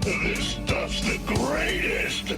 This stuff's the greatest!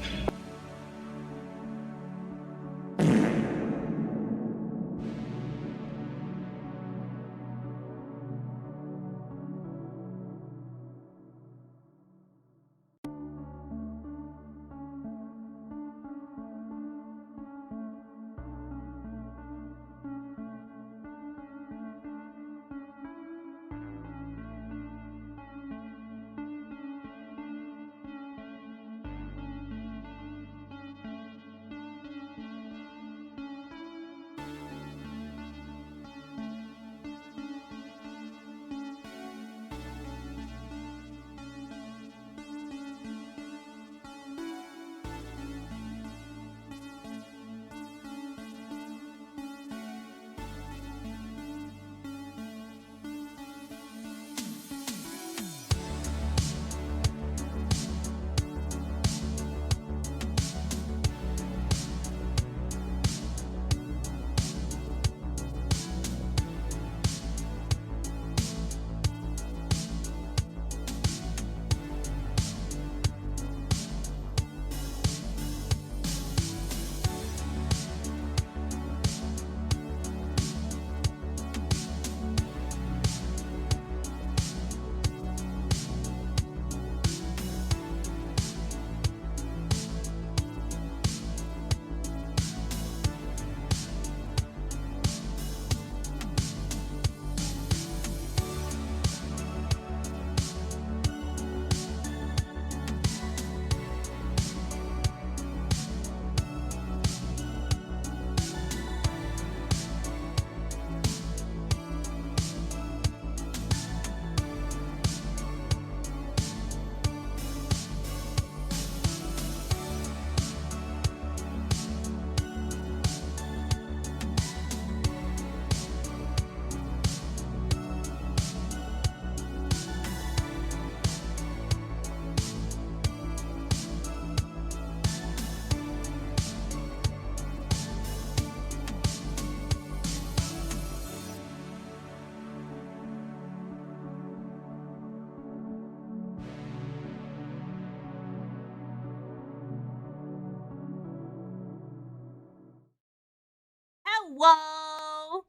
Hello!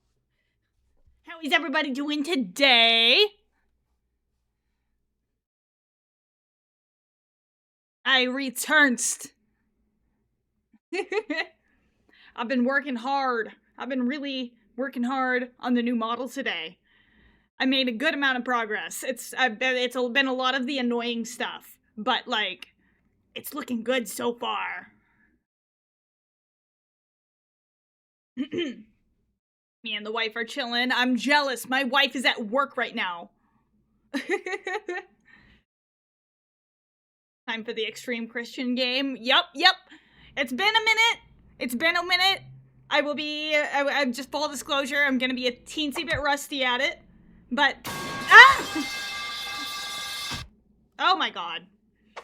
How is everybody doing today? I returned. I've been working hard. I've been really working hard on the new model today. I made a good amount of progress. It's been a lot of the annoying stuff, but like, it's looking good so far. Me and the wife are chilling. I'm jealous. My wife is at work right now. Time for the Extreme Christian game. Yep. It's been a minute. I will be, I just full disclosure, I'm gonna be a teensy bit rusty at it. But, oh my god.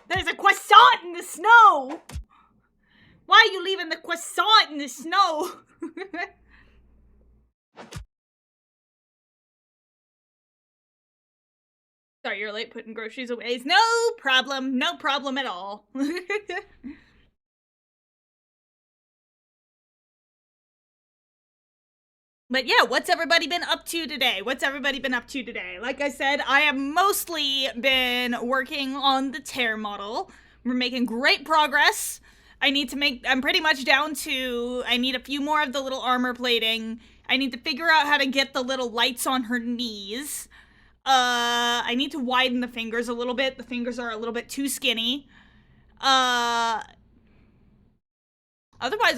There's a croissant in the snow! Why are you leaving the croissant in the snow? Sorry, you're late putting groceries away. No problem at all. But yeah, what's everybody been up to today? Like I said, I have mostly been working on the tear model. We're making great progress. I'm pretty much down to, I need a few more of the little armor plating. I need to figure out how to get the little lights on her knees. I need to widen the fingers a little bit. The fingers are a little bit too skinny. Otherwise,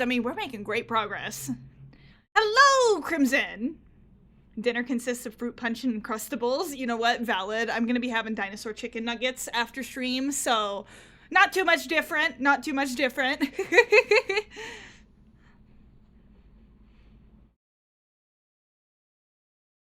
I mean, we're making great progress. Hello, Crimson! Dinner consists of fruit punch and Uncrustables. You know what? Valid. I'm gonna be having dinosaur chicken nuggets after stream, so not too much different.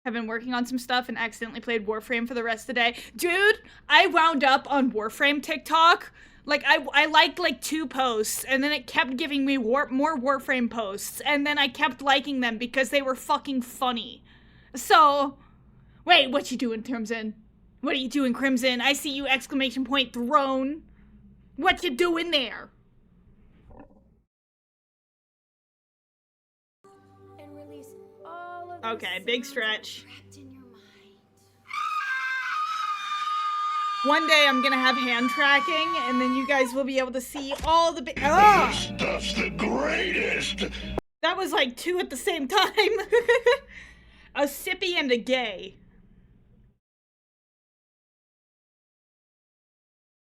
I've been working on some stuff and accidentally played Warframe for the rest of the day. Dude, I wound up on Warframe TikTok. Like, I liked, like, 2 posts, and then it kept giving me more Warframe posts, and then I kept liking them because they were fucking funny. So, wait, what you doing, Crimson? What are you doing, Crimson? I see you, exclamation point, throne. What you doing there? And release all of Okay, the big sounds stretch. trapped in your mind. One day I'm gonna have hand tracking, and then you guys will be able to see all the ah! This stuff's the greatest. That was like two at the same time. A sippy and a gay.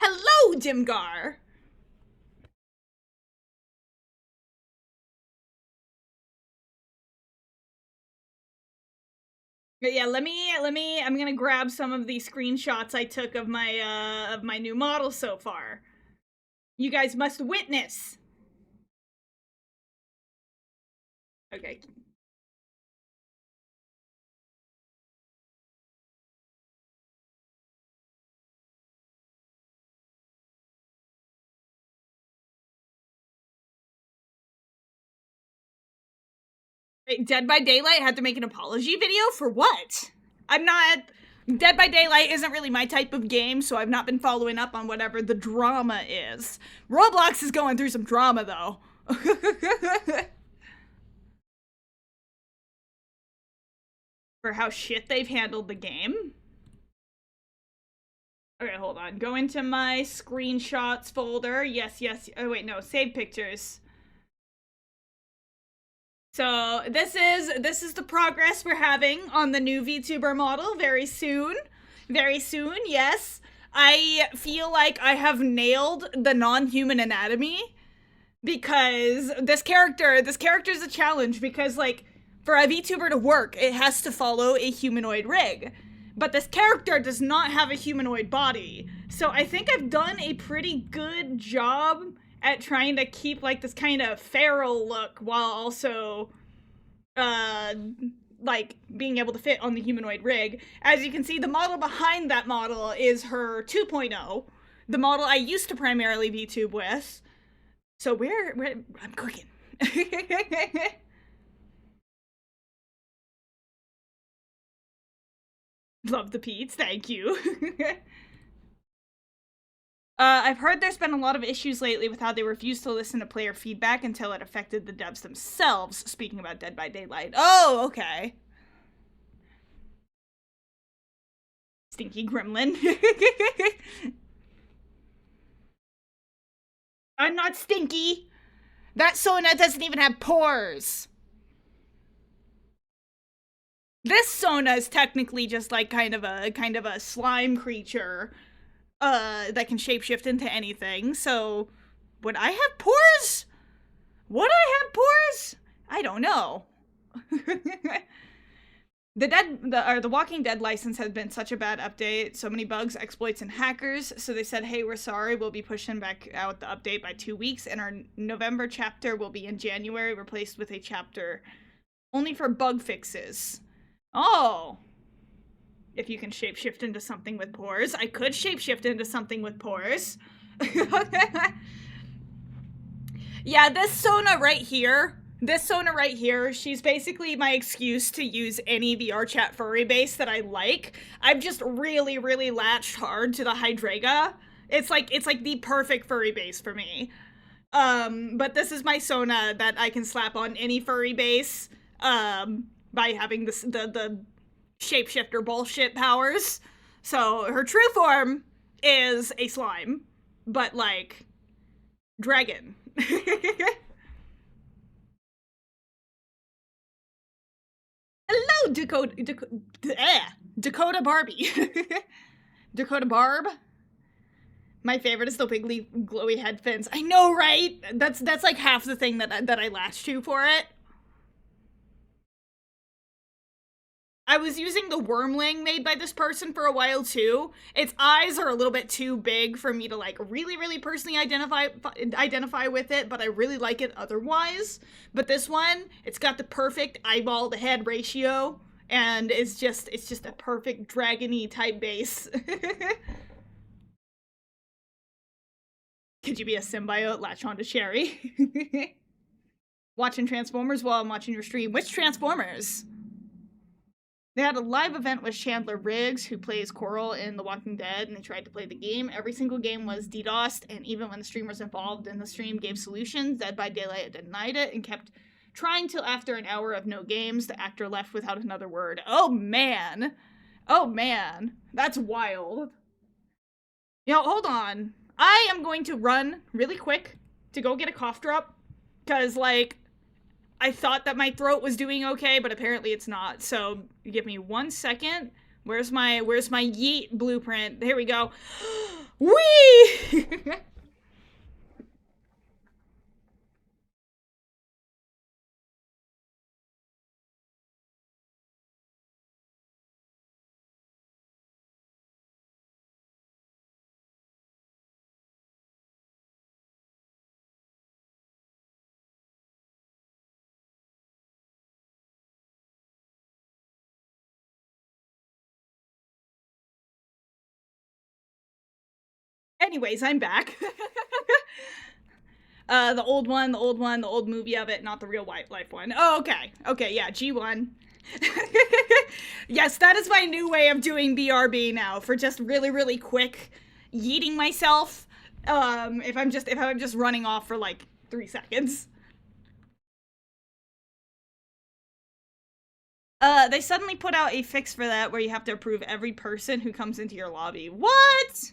Hello, Dimgar. But yeah, I'm gonna grab some of the screenshots I took of my new model so far. You guys must witness. Okay. Wait, Dead by Daylight had to make an apology video for what? I'm not. Dead by Daylight isn't really my type of game, so I've not been following up on whatever the drama is. Roblox is going through some drama, though. For how shit they've handled the game. Okay, hold on. Go into my screenshots folder. Yes. Oh, wait, no. Save pictures. So this is the progress we're having on the new VTuber model very soon. Very soon, yes. I feel like I have nailed the non-human anatomy because this character's a challenge because like for a VTuber to work, it has to follow a humanoid rig. But this character does not have a humanoid body. So I think I've done a pretty good job at trying to keep like this kind of feral look while also like being able to fit on the humanoid rig. As you can see, the model behind that model is her 2.0, the model I used to primarily VTube with. So I'm cooking. Love the Pete's, thank you. I've heard there's been a lot of issues lately with how they refuse to listen to player feedback until it affected the devs themselves, speaking about Dead by Daylight. Oh, okay. Stinky gremlin. I'm not stinky. That Sona doesn't even have pores. This Sona is technically just like kind of a slime creature that can shapeshift into anything. So would I have pores? Would I have pores? I don't know. The Walking Dead license has been such a bad update. So many bugs, exploits, and hackers. So they said, hey, we're sorry. We'll be pushing back out the update by 2 weeks. And our November chapter will be in January, replaced with a chapter only for bug fixes. Oh. If you can shapeshift into something with pores. I could shapeshift into something with pores. Yeah, this Sona right here, she's basically my excuse to use any VR chat furry base that I like. I've just really, really latched hard to the Hydreiga. It's like the perfect furry base for me. But this is my Sona that I can slap on any furry base, by having the shapeshifter bullshit powers. So her true form is a slime, but like dragon. Hello, Dakota Barbie. Dakota Barb. My favorite is the wiggly glowy head fins. I know, right? That's like half the thing that I latched to for it. I was using the Wormling made by this person for a while too. Its eyes are a little bit too big for me to like really, really personally identify with it, but I really like it otherwise. But this one, it's got the perfect eyeball to head ratio, and it's just a perfect dragon-y type base. Could you be a symbiote? Latch on to Sherry. Watching Transformers while I'm watching your stream. Which Transformers? They had a live event with Chandler Riggs, who plays Coral in The Walking Dead, and they tried to play the game. Every single game was DDoSed, and even when the streamers involved in the stream gave solutions, Dead by Daylight denied it and kept trying till after an hour of no games, the actor left without another word. Oh man. Oh man. That's wild. Hold on. I am going to run really quick to go get a cough drop, because, like, I thought that my throat was doing okay, but apparently it's not. So give me 1 second. Where's my yeet blueprint? Here we go. Whee! Anyways, I'm back. The old movie of it, not the real life one. Oh, okay. Okay, yeah, G1. Yes, that is my new way of doing BRB now, for just really, really quick yeeting myself. If I'm just running off for like 3 seconds. They suddenly put out a fix for that where you have to approve every person who comes into your lobby. What?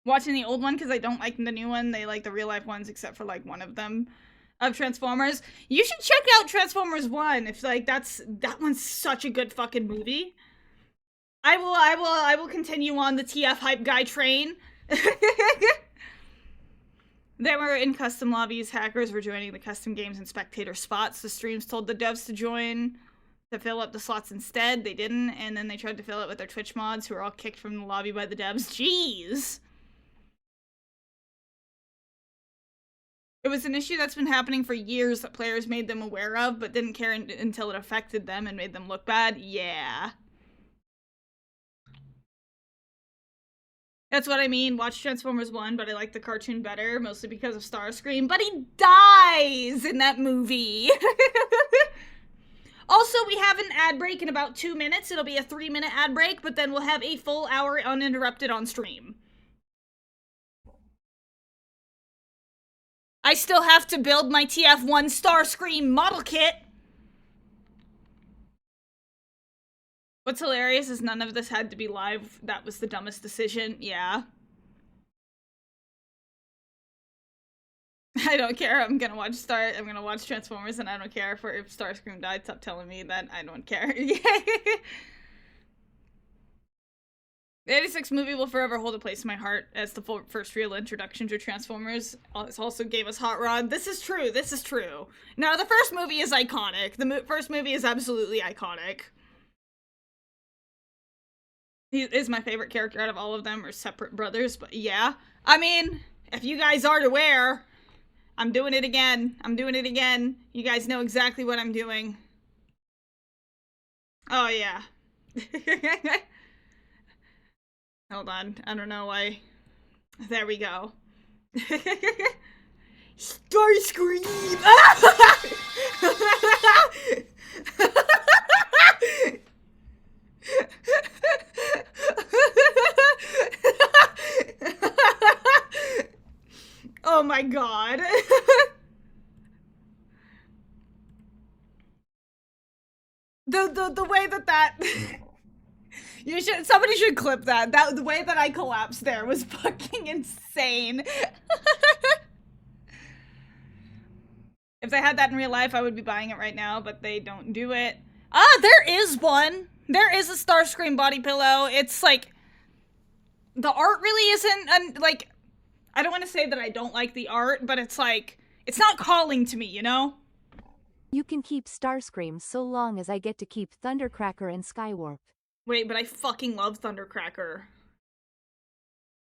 Watching the old one because I don't like the new one. They like the real life ones except for like one of them of Transformers. You should check out Transformers 1 if like that one's such a good fucking movie. I will continue on the TF hype guy train. They were in custom lobbies. Hackers were joining the custom games and spectator spots. The streams told the devs to join to fill up the slots instead. They didn't, and then they tried to fill it with their Twitch mods, who were all kicked from the lobby by the devs. Jeez! It was an issue that's been happening for years that players made them aware of, but didn't care until it affected them and made them look bad. Yeah. That's what I mean. Watch Transformers 1, but I like the cartoon better, mostly because of Starscream. But he dies in that movie. Also, we have an ad break in about 2 minutes. It'll be a 3-minute ad break, but then we'll have a full hour uninterrupted on stream. I still have to build my TF1 Starscream model kit. What's hilarious is none of this had to be live. That was the dumbest decision. Yeah. I don't care. I'm gonna watch Transformers, and I don't care if Starscream died. Stop telling me that. I don't care. The 86 movie will forever hold a place in my heart as the first real introduction to Transformers. It also gave us Hot Rod. This is true. This is true. Now, the first movie is iconic. The first movie is absolutely iconic. He is my favorite character out of all of them, or separate brothers, but yeah. I mean, if you guys aren't aware, I'm doing it again. I'm doing it again. You guys know exactly what I'm doing. Oh, yeah. Hold on. I don't know why. There we go. Starscream! Oh my god. The way that somebody should clip that. The way that I collapsed there was fucking insane. If they had that in real life, I would be buying it right now, but they don't do it. Ah, there is one. There is a Starscream body pillow. It's like, the art really isn't, like, I don't want to say that I don't like the art, but it's like, it's not calling to me, you know? You can keep Starscream so long as I get to keep Thundercracker and Skywarp. Wait, but I fucking love Thundercracker.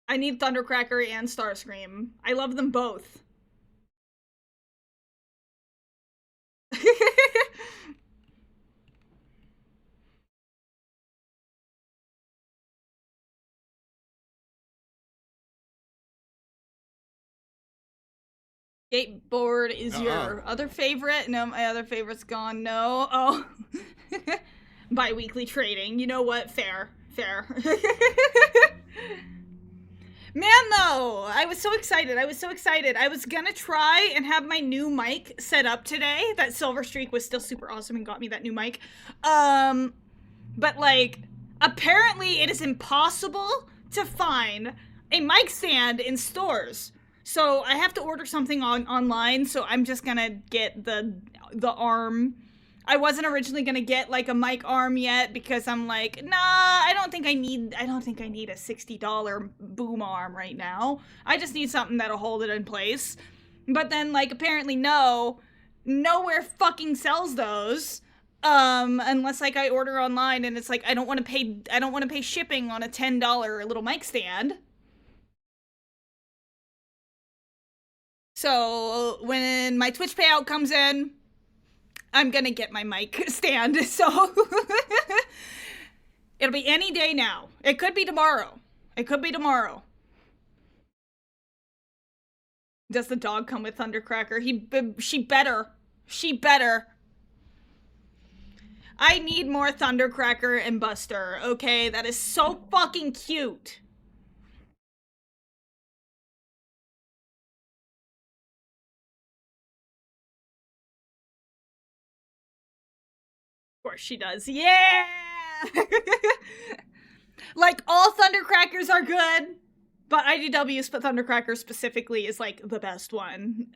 I need Thundercracker and Starscream. I love them both. Skateboard is your other favorite? No, my other favorite's gone. No. Oh. Bi-weekly trading. You know what? Fair. Fair. Man, though, I was so excited. I was so excited. I was gonna try and have my new mic set up today. That Silver Streak was still super awesome and got me that new mic. But, like, apparently it is impossible to find a mic stand in stores. So I have to order something online, so I'm just gonna get the arm. I wasn't originally gonna get like a mic arm yet because I'm like, nah, I don't think I need a $60 boom arm right now. I just need something that'll hold it in place. But then, like, apparently nowhere fucking sells those. Unless like I order online and it's like I don't want to pay shipping on a $10 little mic stand. So when my Twitch payout comes in, I'm gonna get my mic stand, so it'll be any day now. It could be tomorrow. It could be tomorrow. Does the dog come with Thundercracker? She better. She better. I need more Thundercracker and Buster, okay? That is so fucking cute. Of course she does. Yeah! Like, all Thundercrackers are good, but IDW's Thundercracker specifically is, like, the best one.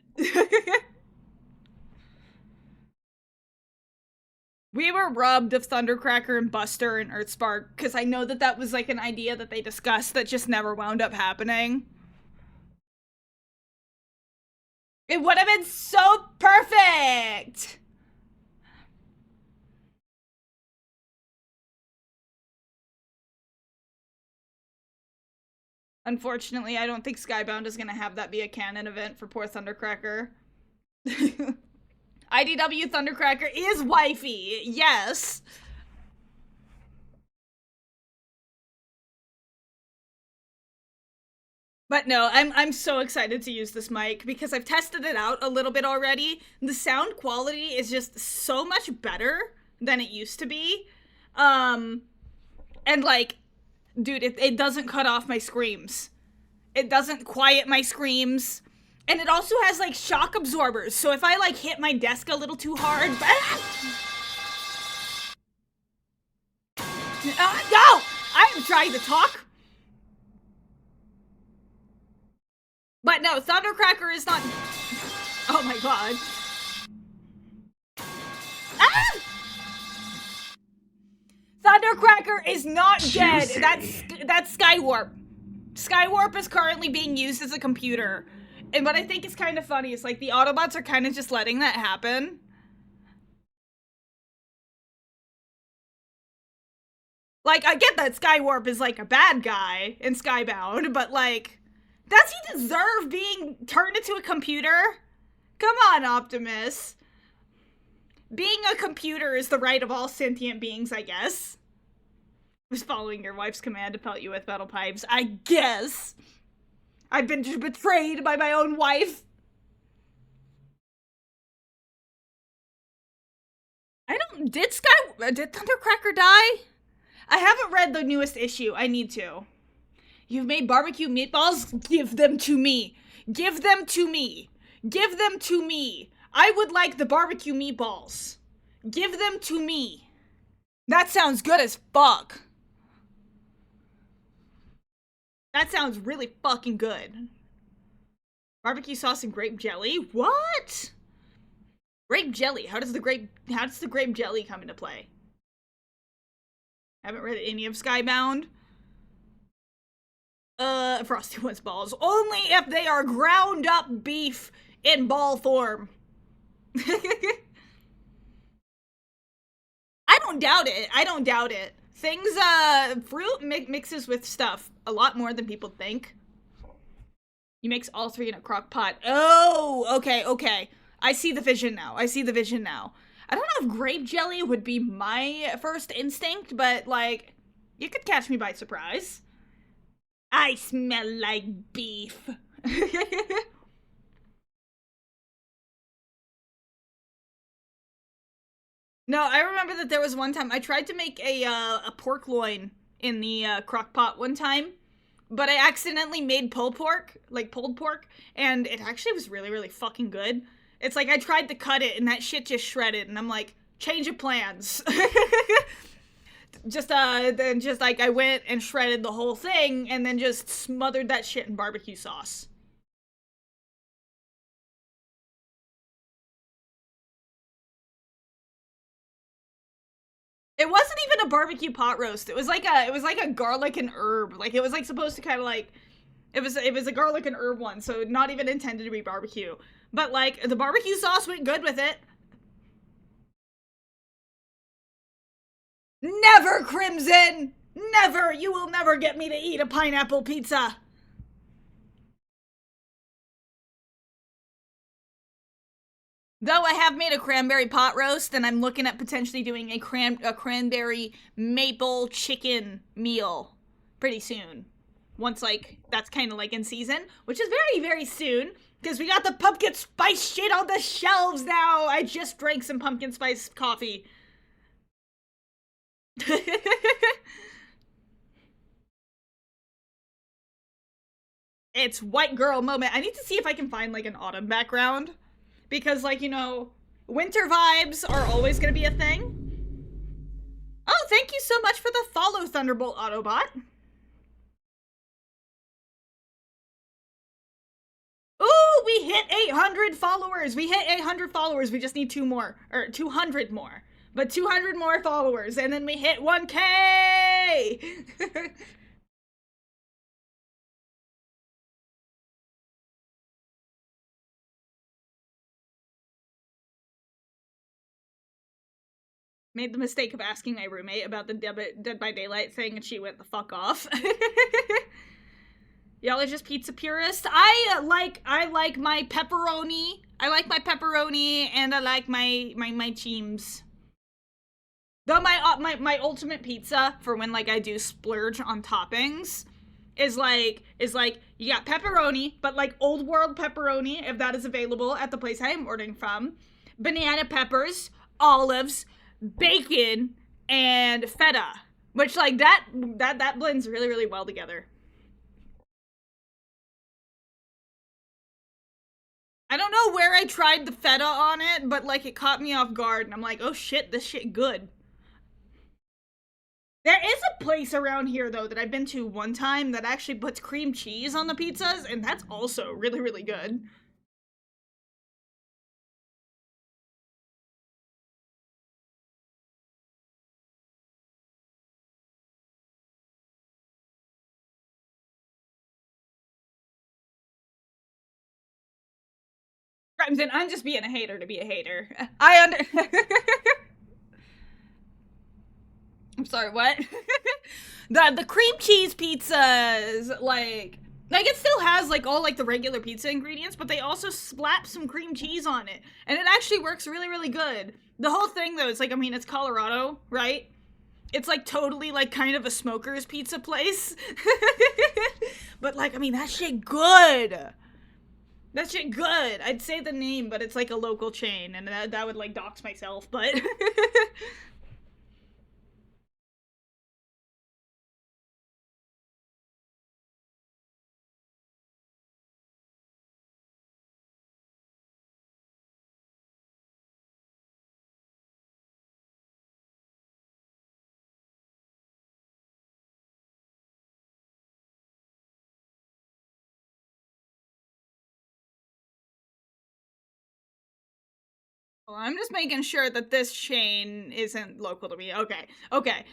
We were robbed of Thundercracker and Buster and Earthspark, because I know that was, like, an idea that they discussed that just never wound up happening. It would have been so perfect! Unfortunately, I don't think Skybound is gonna have that be a canon event for poor Thundercracker. IDW Thundercracker is wifey, yes! But no, I'm so excited to use this mic because I've tested it out a little bit already. The sound quality is just so much better than it used to be. And like, dude, it doesn't cut off my screams. It doesn't quiet my screams. And it also has, like, shock absorbers. So if I, like, hit my desk a little too hard... No! I am trying to talk. But no, Thundercracker is not... Oh my god. Ah! Thundercracker is not dead. That's Skywarp. Skywarp is currently being used as a computer. And what I think is kind of funny is, like, the Autobots are kind of just letting that happen. Like, I get that Skywarp is, like, a bad guy in Skybound, but, like, does he deserve being turned into a computer? Come on, Optimus. Being a computer is the right of all sentient beings, I guess. Was following your wife's command to pelt you with metal pipes, I guess. I've been betrayed by my own wife. Did Thundercracker die? I haven't read the newest issue. I need to. You've made barbecue meatballs? Give them to me. Give them to me. Give them to me. I would like the barbecue meatballs. Give them to me. That sounds good as fuck. That sounds really fucking good. Barbecue sauce and grape jelly? What? Grape jelly. How does the grape jelly come into play? Haven't read any of Skybound. Frosty wants balls. Only if they are ground up beef in ball form. I don't doubt it. I don't doubt it. Things, fruit mixes with stuff a lot more than people think. You mix all three in a crock pot. Oh, okay. I see the vision now. I don't know if grape jelly would be my first instinct, but, like, you could catch me by surprise. I smell like beef. No, I remember that there was one time I tried to make a pork loin in the crock pot one time, but I accidentally made pulled pork, and it actually was really, really fucking good. It's like I tried to cut it and that shit just shredded, and I'm like, change of plans. Then just like I went and shredded the whole thing and then just smothered that shit in barbecue sauce. It wasn't even a barbecue pot roast. It was like a garlic and herb. Like it was like supposed to kind of like it was a garlic and herb one, so not even intended to be barbecue. But like the barbecue sauce went good with it. Never, Crimson! Never! You will never get me to eat a pineapple pizza! Though I have made a cranberry pot roast, and I'm looking at potentially doing a cranberry maple chicken meal pretty soon. Once, like, that's kind of like in season, which is very, very soon, because we got the pumpkin spice shit on the shelves now! I just drank some pumpkin spice coffee. It's white girl moment. I need to see if I can find, like, an autumn background. Because, like, winter vibes are always gonna be a thing. Oh, thank you so much for the follow, Thunderbolt Autobot. Ooh, we hit 800 followers. We hit 800 followers. We just need 200 more. But 200 more followers, and then we hit 1K! Made the mistake of asking my roommate about the Dead by Daylight thing, and she went the fuck off. Y'all are just pizza purists. I like my pepperoni. I like my pepperoni, and I like my cheems. Though my ultimate pizza for when like I do splurge on toppings is like you got pepperoni, but like old world pepperoni if that is available at the place I am ordering from, banana peppers, olives, bacon, and feta, which like that blends really, really well together. I don't know where I tried the feta on it, but like it caught me off guard, and I'm like, oh shit, this shit good. There is a place around here though that I've been to one time that actually puts cream cheese on the pizzas, and that's also really, really good. Crimson, I'm just being a hater to be a hater. I'm sorry, what? the cream cheese pizzas, like it still has like all like the regular pizza ingredients, but they also slap some cream cheese on it, and it actually works really, really good. The whole thing though is like, I mean, it's Colorado, right? It's like totally like kind of a smoker's pizza place. But like, I mean, that shit good. That shit good. I'd say the name, but it's like a local chain, and that would like dox myself, but well, I'm just making sure that this chain isn't local to me. Okay, okay.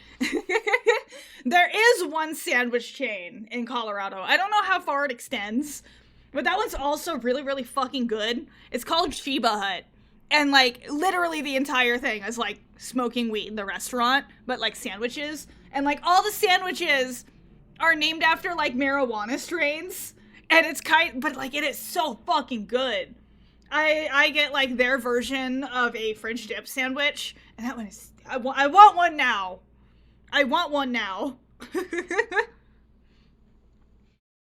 There is one sandwich chain in Colorado. I don't know how far it extends, but that one's also really, really fucking good. It's called Sheba Hut. And, like, literally the entire thing is, like, smoking weed in the restaurant, but, like, sandwiches. And, like, all the sandwiches are named after, like, marijuana strains. And it's but, like, it is so fucking good. I get like their version of a French dip sandwich, and that one is I want one now. I want one now.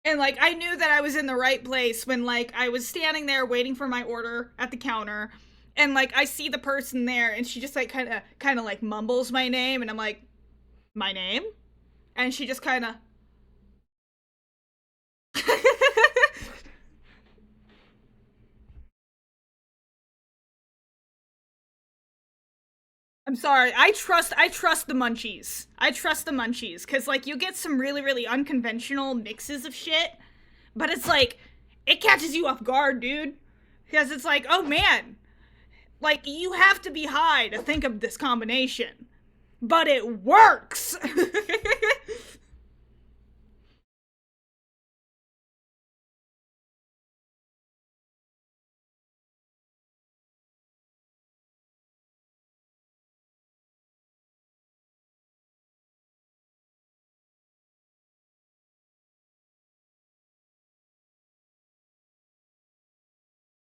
And like I knew that I was in the right place when like I was standing there waiting for my order at the counter, And like I see the person there, and she just like kind of like mumbles my name, and I'm like, my name? And she just kind of I'm sorry. I trust the munchies. I trust the munchies cuz like you get some really really unconventional mixes of shit, but it's like it catches you off guard, dude. Because it's like, "Oh man, like you have to be high to think of this combination." But it works.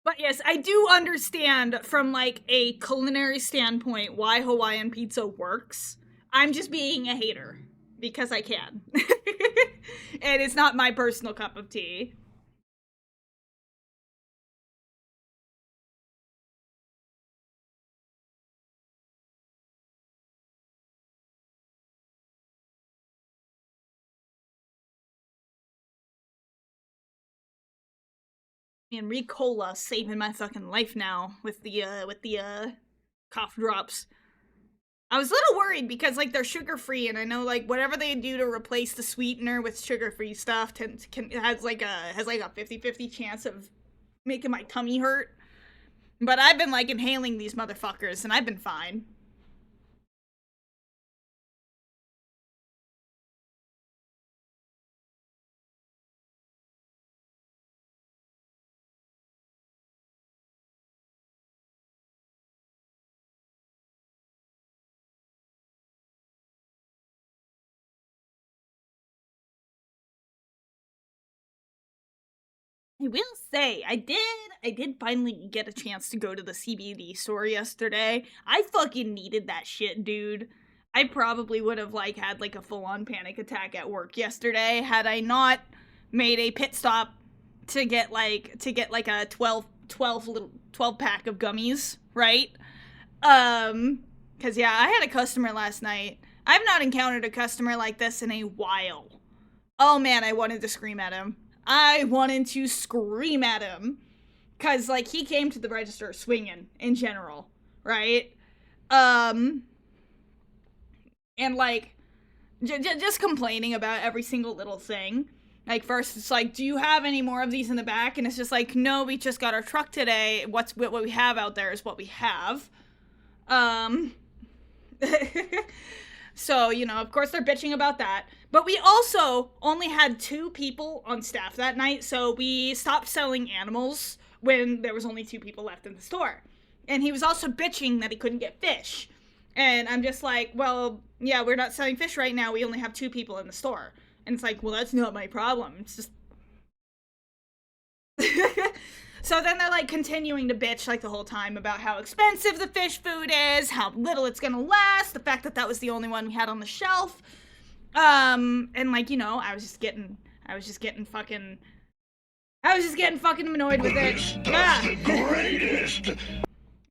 But yes, I do understand from like a culinary standpoint why Hawaiian pizza works. I'm just being a hater because I can. And it's not my personal cup of tea. Man, Ricola saving my fucking life now with the cough drops. I was a little worried because like they're sugar free, and I know like whatever they do to replace the sweetener with sugar free stuff has like a 50/50 chance of making my tummy hurt. But I've been like inhaling these motherfuckers, and I've been fine. I will say, I did finally get a chance to go to the CBD store yesterday. I fucking needed that shit, dude. I probably would have like had like a full-on panic attack at work yesterday had I not made a pit stop to get like a 12 pack of gummies, right? Cuz yeah, I had a customer last night. I've not encountered a customer like this in a while. Oh man, I wanted to scream at him. I wanted to scream at him. Cause like he came to the register swinging in general, right? And like just complaining about every single little thing. Like first it's like, do you have any more of these in the back? And it's just like, no, we just got our truck today. What we have out there is what we have. So, you know, of course they're bitching about that. But we also only had 2 people on staff that night, so we stopped selling animals when there was only 2 people left in the store. And he was also bitching that he couldn't get fish. And I'm just like, well, yeah, we're not selling fish right now. We only have 2 people in the store. And it's like, well, that's not my problem. It's just... So then they're like continuing to bitch like the whole time about how expensive the fish food is, how little it's gonna last, the fact that that was the only one we had on the shelf. And like, you know, I was just getting fucking annoyed with it. This stuff's the greatest.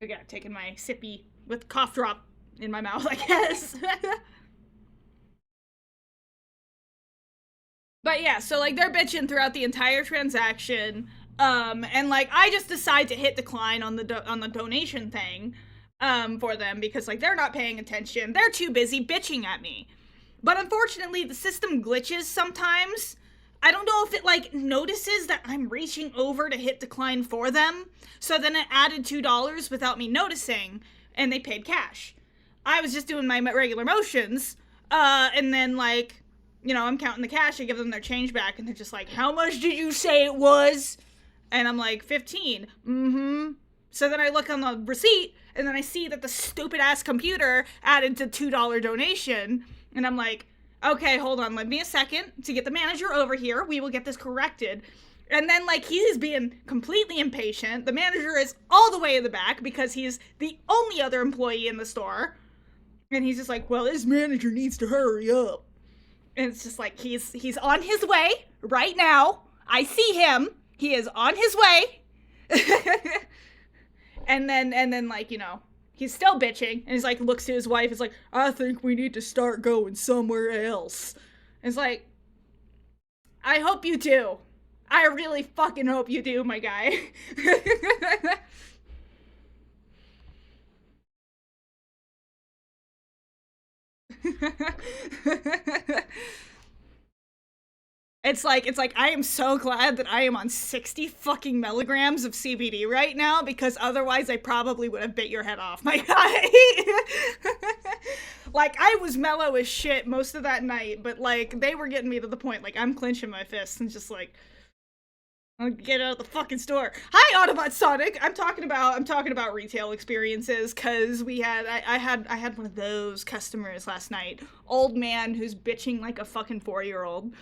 Okay, I've taken my sippy with cough drop in my mouth, I guess. But yeah, so like they're bitching throughout the entire transaction. And like I just decide to hit decline on the donation thing for them because like they're not paying attention. They're too busy bitching at me. But unfortunately, the system glitches sometimes. I don't know if it like notices that I'm reaching over to hit decline for them. So then it added $2 without me noticing, and they paid cash. I was just doing my regular motions, and then like, you know, I'm counting the cash. I give them their change back, and they're just like, "How much did you say it was?" And I'm like, 15. Mm-hmm. So then I look on the receipt, and then I see that the stupid ass computer added the $2 donation. And I'm like, okay, hold on, let me a second to get the manager over here. We will get this corrected. And then, like, he's being completely impatient. The manager is all the way in the back because he's the only other employee in the store. And he's just like, well, this manager needs to hurry up. And it's just like, he's on his way right now. I see him. He is on his way. And then like, you know, he's still bitching, and he's like, looks to his wife, is like, I think we need to start going somewhere else. And it's like, I hope you do. I really fucking hope you do, my guy. It's like I am so glad that I am on 60 fucking milligrams of CBD right now, because otherwise I probably would have bit your head off, my guy. Like, I was mellow as shit most of that night, but like they were getting me to the point like I'm clenching my fists and just like, I'll get out of the fucking store. Hi, Autobot Sonic. I'm talking about retail experiences, because I had one of those customers last night. Old man who's bitching like a fucking 4-year-old.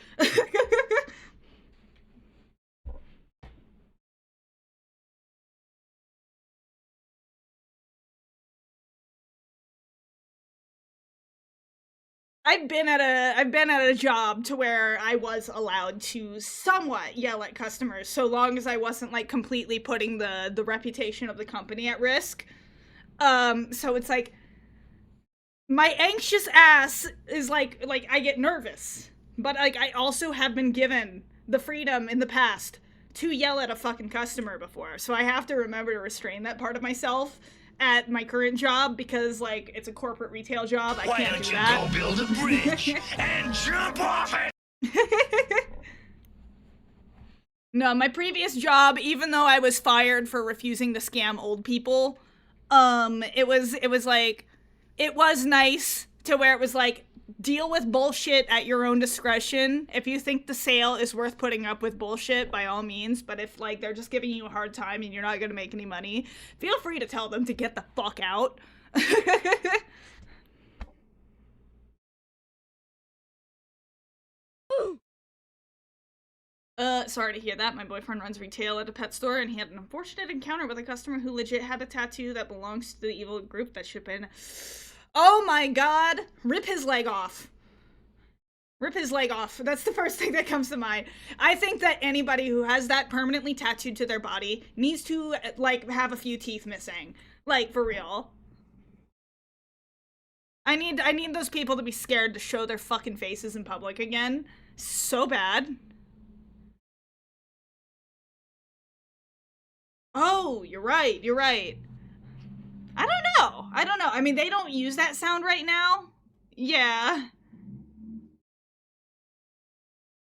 I've been at a job to where I was allowed to somewhat yell at customers, so long as I wasn't like completely putting the reputation of the company at risk. So it's like my anxious ass is like I get nervous, but like I also have been given the freedom in the past to yell at a fucking customer before, so I have to remember to restrain that part of myself at my current job, because like it's a corporate retail job. I Why can't don't do you that. go build a bridge and jump off it? No, my previous job, even though I was fired for refusing to scam old people, it was like, it was nice to where it was like, deal with bullshit at your own discretion. If you think the sale is worth putting up with bullshit, by all means, but if like they're just giving you a hard time and you're not gonna make any money, feel free to tell them to get the fuck out. Sorry to hear that. My boyfriend runs retail at a pet store, and he had an unfortunate encounter with a customer who legit had a tattoo that belongs to the evil group that should have been. Oh my god! Rip his leg off. Rip his leg off. That's the first thing that comes to mind. I think that anybody who has that permanently tattooed to their body needs to, like, have a few teeth missing. Like, for real. I need those people to be scared to show their fucking faces in public again. So bad. Oh, you're right, you're right. I don't know. I mean, they don't use that sound right now. Yeah.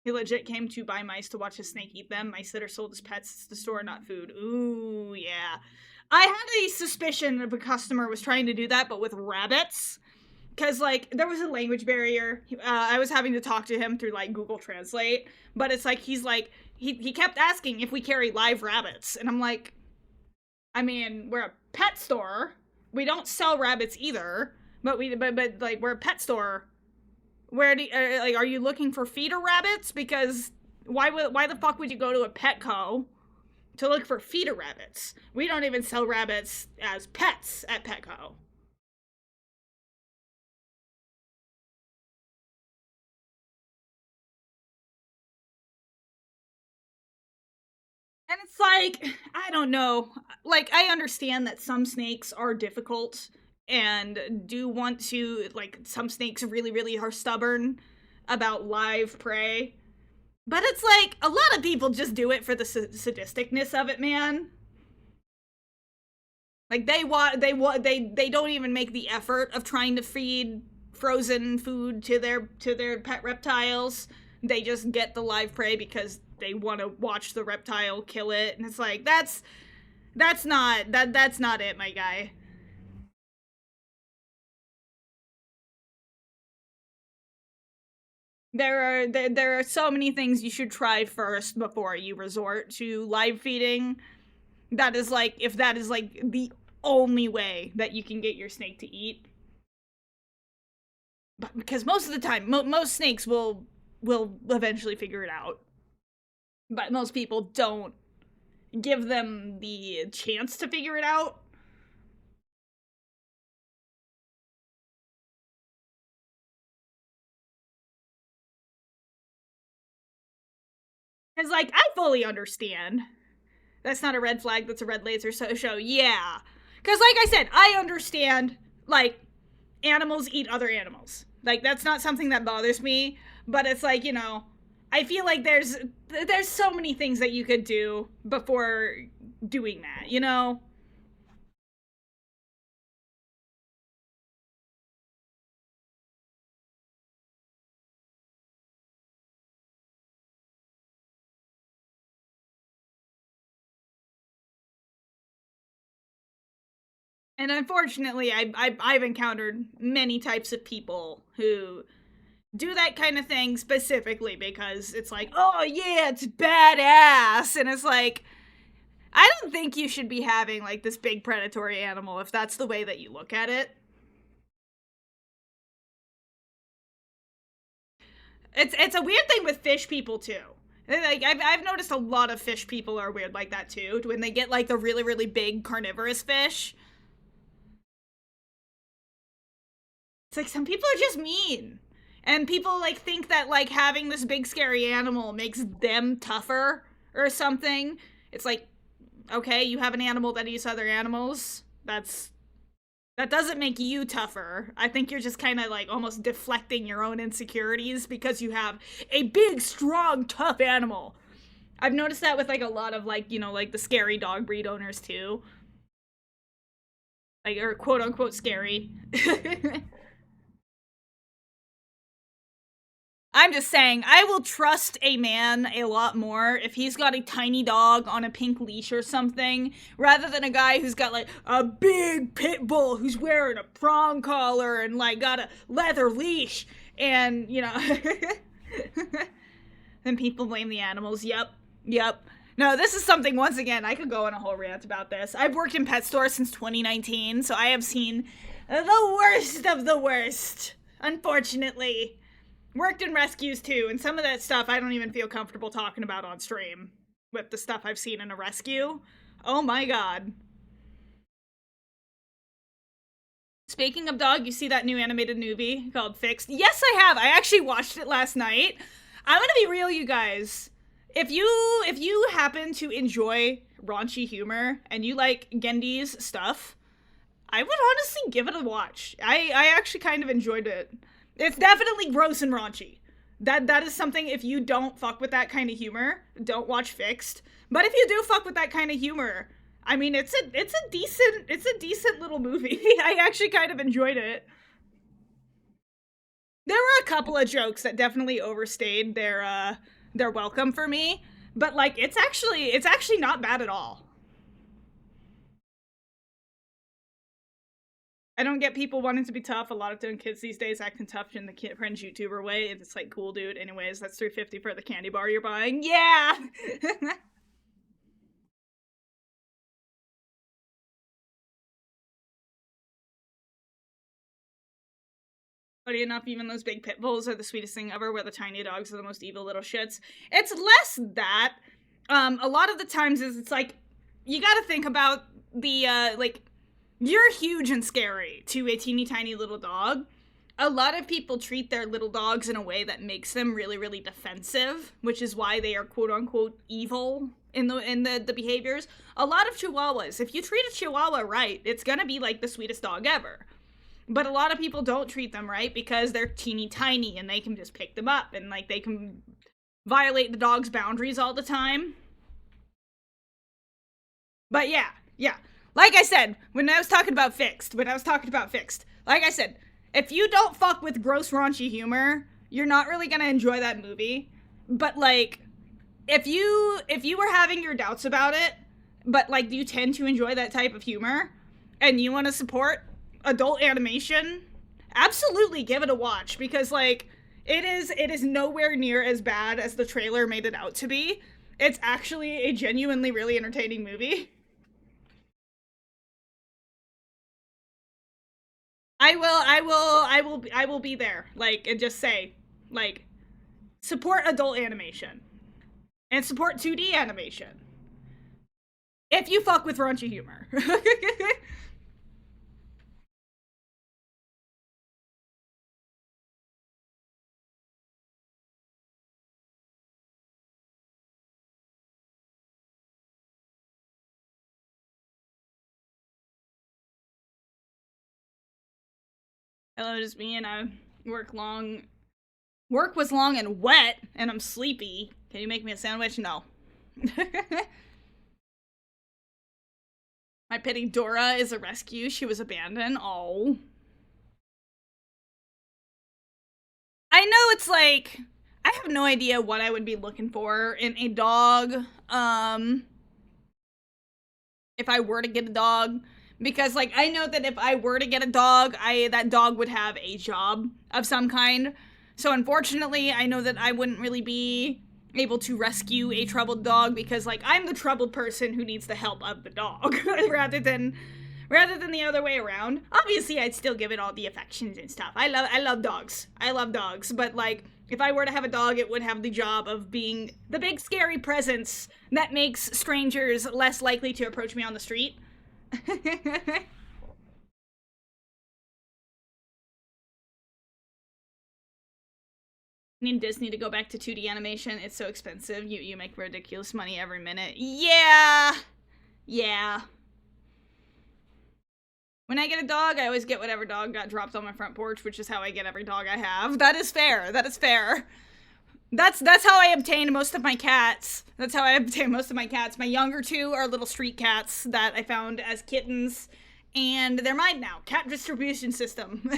He legit came to buy mice to watch his snake eat them. Mice that are sold as pets. It's the store, not food. Ooh, yeah. I had a suspicion of a customer was trying to do that, but with rabbits. Because, like, there was a language barrier. I was having to talk to him through, like, Google Translate. But it's like, he's like, he kept asking if we carry live rabbits. And I'm like, I mean, we're a pet store. We don't sell rabbits either. But like, we're a pet store. Where do like, are you looking for feeder rabbits? Because why the fuck would you go to a Petco to look for feeder rabbits? We don't even sell rabbits as pets at Petco. And it's like, I don't know. Like, I understand that some snakes are difficult and do want to, like, some snakes really, really are stubborn about live prey. But it's like, a lot of people just do it for the sadisticness of it, man. Like, they don't even make the effort of trying to feed frozen food to their pet reptiles. They just get the live prey because they want to watch the reptile kill it, and it's like, that's not it, my guy. There are so many things you should try first before you resort to live feeding. That is like, if that is like the only way that you can get your snake to eat. But because most of the time, most snakes will eventually figure it out. But most people don't give them the chance to figure it out. It's like, I fully understand. That's not a red flag, that's a red laser show. Yeah. Because, like I said, I understand, like, animals eat other animals. Like, that's not something that bothers me, but it's like, you know, I feel like there's so many things that you could do before doing that, you know? And unfortunately, I've encountered many types of people who do that kind of thing specifically because it's like, oh yeah, it's badass. And it's like, I don't think you should be having like this big predatory animal if that's the way that you look at it. It's a weird thing with fish people too. Like I've noticed a lot of fish people are weird like that too. When they get like the really really big carnivorous fish, it's like some people are just mean. And people like think that like having this big scary animal makes them tougher or something. It's like, okay, you have an animal that eats other animals. That doesn't make you tougher. I think you're just kind of like almost deflecting your own insecurities because you have a big, strong, tough animal. I've noticed that with like a lot of like, you know, like the scary dog breed owners too. Like, or quote unquote scary. I'm just saying, I will trust a man a lot more if he's got a tiny dog on a pink leash or something, rather than a guy who's got like a big pit bull who's wearing a prong collar and like got a leather leash and, you know. Then people blame the animals. Yep. No, this is something, once again, I could go on a whole rant about this. I've worked in pet stores since 2019, so I have seen the worst of the worst, unfortunately. Worked in rescues too, and some of that stuff I don't even feel comfortable talking about on stream. With the stuff I've seen in a rescue. Oh my god. Speaking of dog, you see that new animated movie called Fixed? Yes, I have. I actually watched it last night. I'm gonna be real, you guys. If you happen to enjoy raunchy humor and you like Gendy's stuff, I would honestly give it a watch. I actually kind of enjoyed it. It's definitely gross and raunchy. That is something, if you don't fuck with that kind of humor, don't watch Fixed. But if you do fuck with that kind of humor, I mean, it's a decent little movie. I actually kind of enjoyed it. There were a couple of jokes that definitely overstayed their welcome for me, but like it's actually not bad at all. I don't get people wanting to be tough. A lot of young kids these days acting tough in the cringe YouTuber way. It's like, cool, dude. Anyways, that's $3.50 for the candy bar you're buying. Yeah! Funny enough, even those big pit bulls are the sweetest thing ever, where the tiny dogs are the most evil little shits. It's less that. A lot of the times it's like, you gotta think about the, like, you're huge and scary to a teeny tiny little dog. A lot of people treat their little dogs in a way that makes them really, really defensive, which is why they are quote unquote evil in the behaviors. A lot of Chihuahuas, if you treat a Chihuahua right, it's gonna be like the sweetest dog ever. But a lot of people don't treat them right because they're teeny tiny and they can just pick them up and like they can violate the dog's boundaries all the time. But yeah. Like I said, when I was talking about Fixed, like I said, if you don't fuck with gross raunchy humor, you're not really gonna enjoy that movie. But like, if you were having your doubts about it, but like you tend to enjoy that type of humor, and you want to support adult animation, absolutely give it a watch, because like it is nowhere near as bad as the trailer made it out to be. It's actually a genuinely really entertaining movie. I will be there. Like, and just say, like, support adult animation. And support 2D animation. If you fuck with raunchy humor. Hello, just me and I work long. Work was long and wet, and I'm sleepy. Can you make me a sandwich? No. My pitty Dora is a rescue. She was abandoned. Oh. I know it's like, I have no idea what I would be looking for in a dog, if I were to get a dog. Because, like, I know that if I were to get a dog, that dog would have a job of some kind. So, unfortunately, I know that I wouldn't really be able to rescue a troubled dog because, like, I'm the troubled person who needs the help of the dog rather than the other way around. Obviously, I'd still give it all the affections and stuff. I love dogs. I love dogs. But, like, if I were to have a dog, it would have the job of being the big scary presence that makes strangers less likely to approach me on the street. I need Disney to go back to 2D animation. It's so expensive. You make ridiculous money every minute. Yeah. Yeah. When I get a dog, I always get whatever dog got dropped on my front porch, which is how I get every dog I have. That is fair. That is fair. That's how I obtain most of my cats. That's how I obtain most of my cats. My younger two are little street cats that I found as kittens, and they're mine now. Cat distribution system.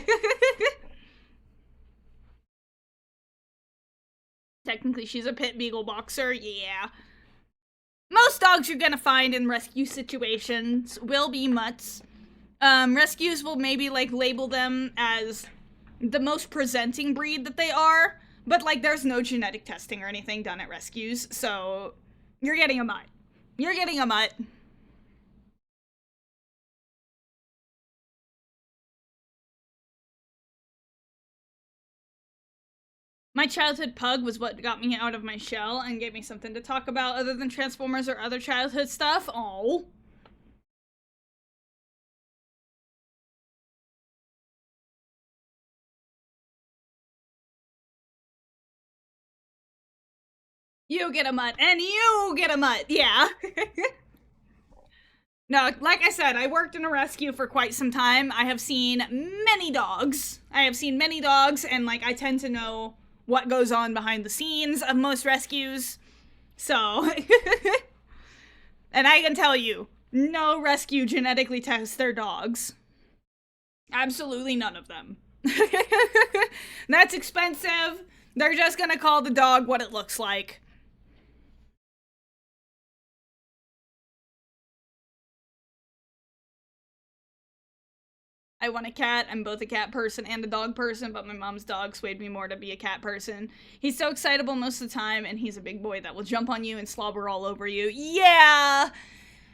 Technically, she's a pit beagle boxer. Yeah. Most dogs you're gonna find in rescue situations will be mutts. Rescues will maybe, like, label them as the most presenting breed that they are, but, like, there's no genetic testing or anything done at rescues, so you're getting a mutt. You're getting a mutt. My childhood pug was what got me out of my shell and gave me something to talk about other than Transformers or other childhood stuff. Oh. You get a mutt, and you get a mutt, yeah. No, like I said, I worked in a rescue for quite some time. I have seen many dogs. And, like, I tend to know what goes on behind the scenes of most rescues. So, and I can tell you, no rescue genetically tests their dogs. Absolutely none of them. That's expensive. They're just gonna call the dog what it looks like. I want a cat. I'm both a cat person and a dog person, but my mom's dog swayed me more to be a cat person. He's so excitable most of the time, and he's a big boy that will jump on you and slobber all over you. Yeah!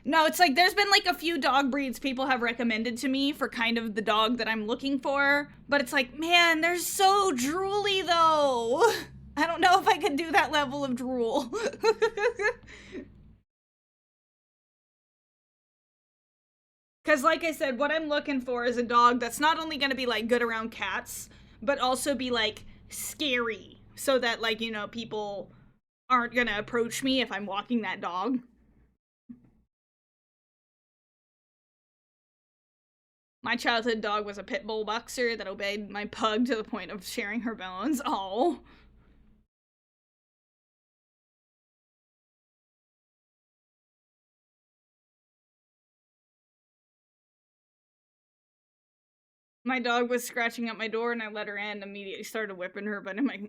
No, it's like, there's been, like, a few dog breeds people have recommended to me for kind of the dog that I'm looking for, but it's like, man, they're so drooly, though. I don't know if I could do that level of drool. Because, like I said, what I'm looking for is a dog that's not only going to be, like, good around cats, but also be, like, scary. So that, like, you know, people aren't going to approach me if I'm walking that dog. My childhood dog was a pit bull boxer that obeyed my pug to the point of sharing her bones. Oh. My dog was scratching at my door and I let her in, immediately started whipping her butt in my,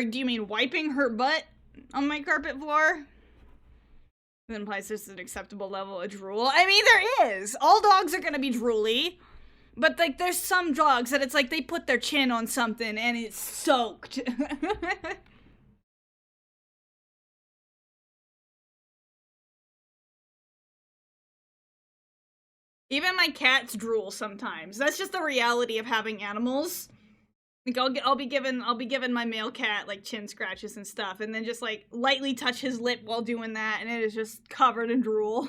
do you mean wiping her butt on my carpet floor? That implies this is an acceptable level of drool. I mean, there is. All dogs are gonna be drooly. But, like, there's some dogs that it's like they put their chin on something and it's soaked. Even my cats drool sometimes. That's just the reality of having animals. Like, I'll be given my male cat, like, chin scratches and stuff, and then just, like, lightly touch his lip while doing that, and it is just covered in drool.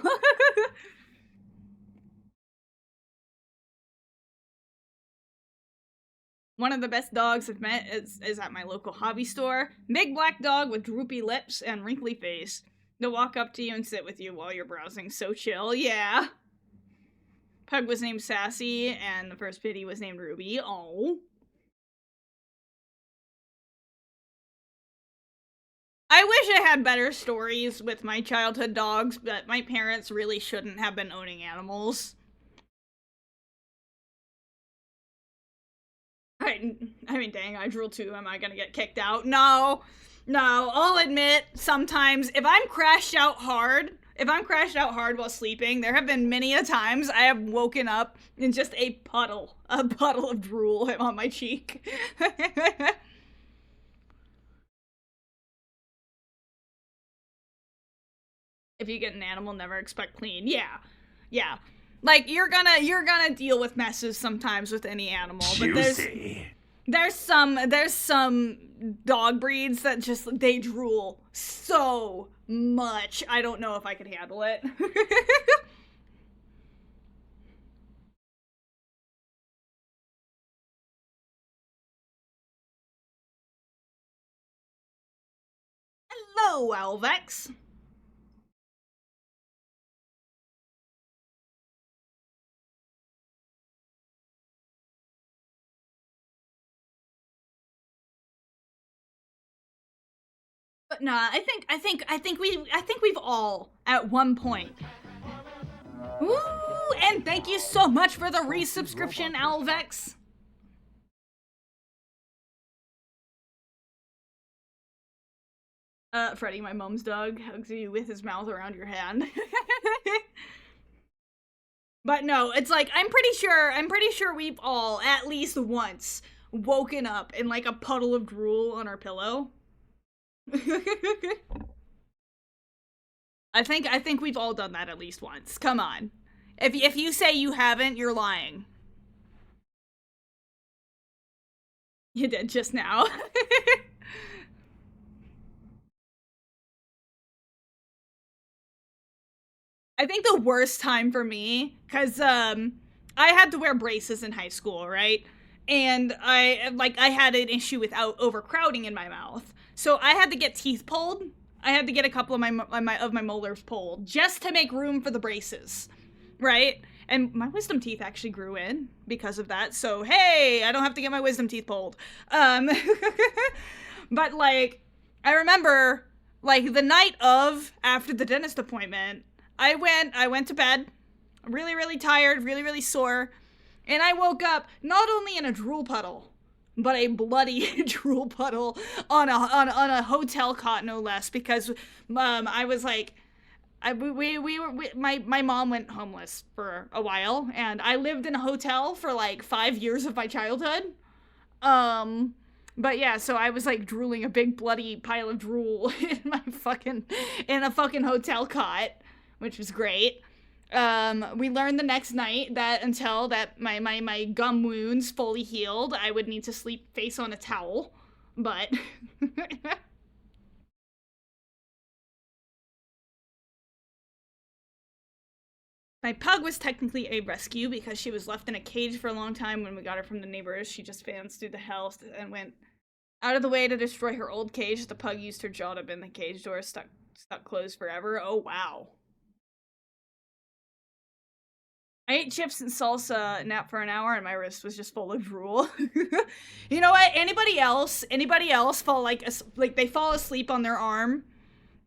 One of the best dogs I've met is at my local hobby store. Big black dog with droopy lips and wrinkly face. They'll walk up to you and sit with you while you're browsing. So chill, yeah. Pug was named Sassy, and the first pitty was named Ruby. Oh. I wish I had better stories with my childhood dogs, but my parents really shouldn't have been owning animals. I mean, dang, I drool too. Am I gonna get kicked out? No. No, I'll admit, sometimes, if I'm crashed out hard while sleeping, there have been many a times I have woken up in just a puddle of drool on my cheek. If you get an animal, never expect clean. Yeah. Yeah. Like, you're gonna deal with messes sometimes with any animal, but there's some dog breeds that just, they drool so much. I don't know if I could handle it. Hello, Alvex. But nah, I think we've all at one point. Ooh, and thank you so much for the resubscription, Alvex. Freddy, my mom's dog, hugs you with his mouth around your hand. But no, it's like, I'm pretty sure we've all, at least once, woken up in like a puddle of drool on our pillow. I think we've all done that at least once. Come on. If you say you haven't, you're lying. You did just now. I think the worst time for me, cause I had to wear braces in high school, right? And I had an issue with overcrowding in my mouth. So I had to get teeth pulled. I had to get a couple of my molars pulled just to make room for the braces, right? And my wisdom teeth actually grew in because of that. So hey, I don't have to get my wisdom teeth pulled. But like, I remember like the night after the dentist appointment, I went to bed, really, really tired, really, really sore, and I woke up not only in a drool puddle, but a bloody drool puddle on a hotel cot, no less, because I was like, my mom went homeless for a while, and I lived in a hotel for like 5 years of my childhood. But yeah, so I was like drooling a big bloody pile of drool in a fucking hotel cot, which was great. We learned the next night that until that my gum wounds fully healed, I would need to sleep face on a towel. But my pug was technically a rescue because she was left in a cage for a long time when we got her from the neighbors. She just fans through the house and went out of the way to destroy her old cage. The pug used her jaw to bend the cage door, stuck closed forever. Oh wow. I ate chips and salsa, napped for an hour, and my wrist was just full of drool. You know what? Anybody else fall they fall asleep on their arm,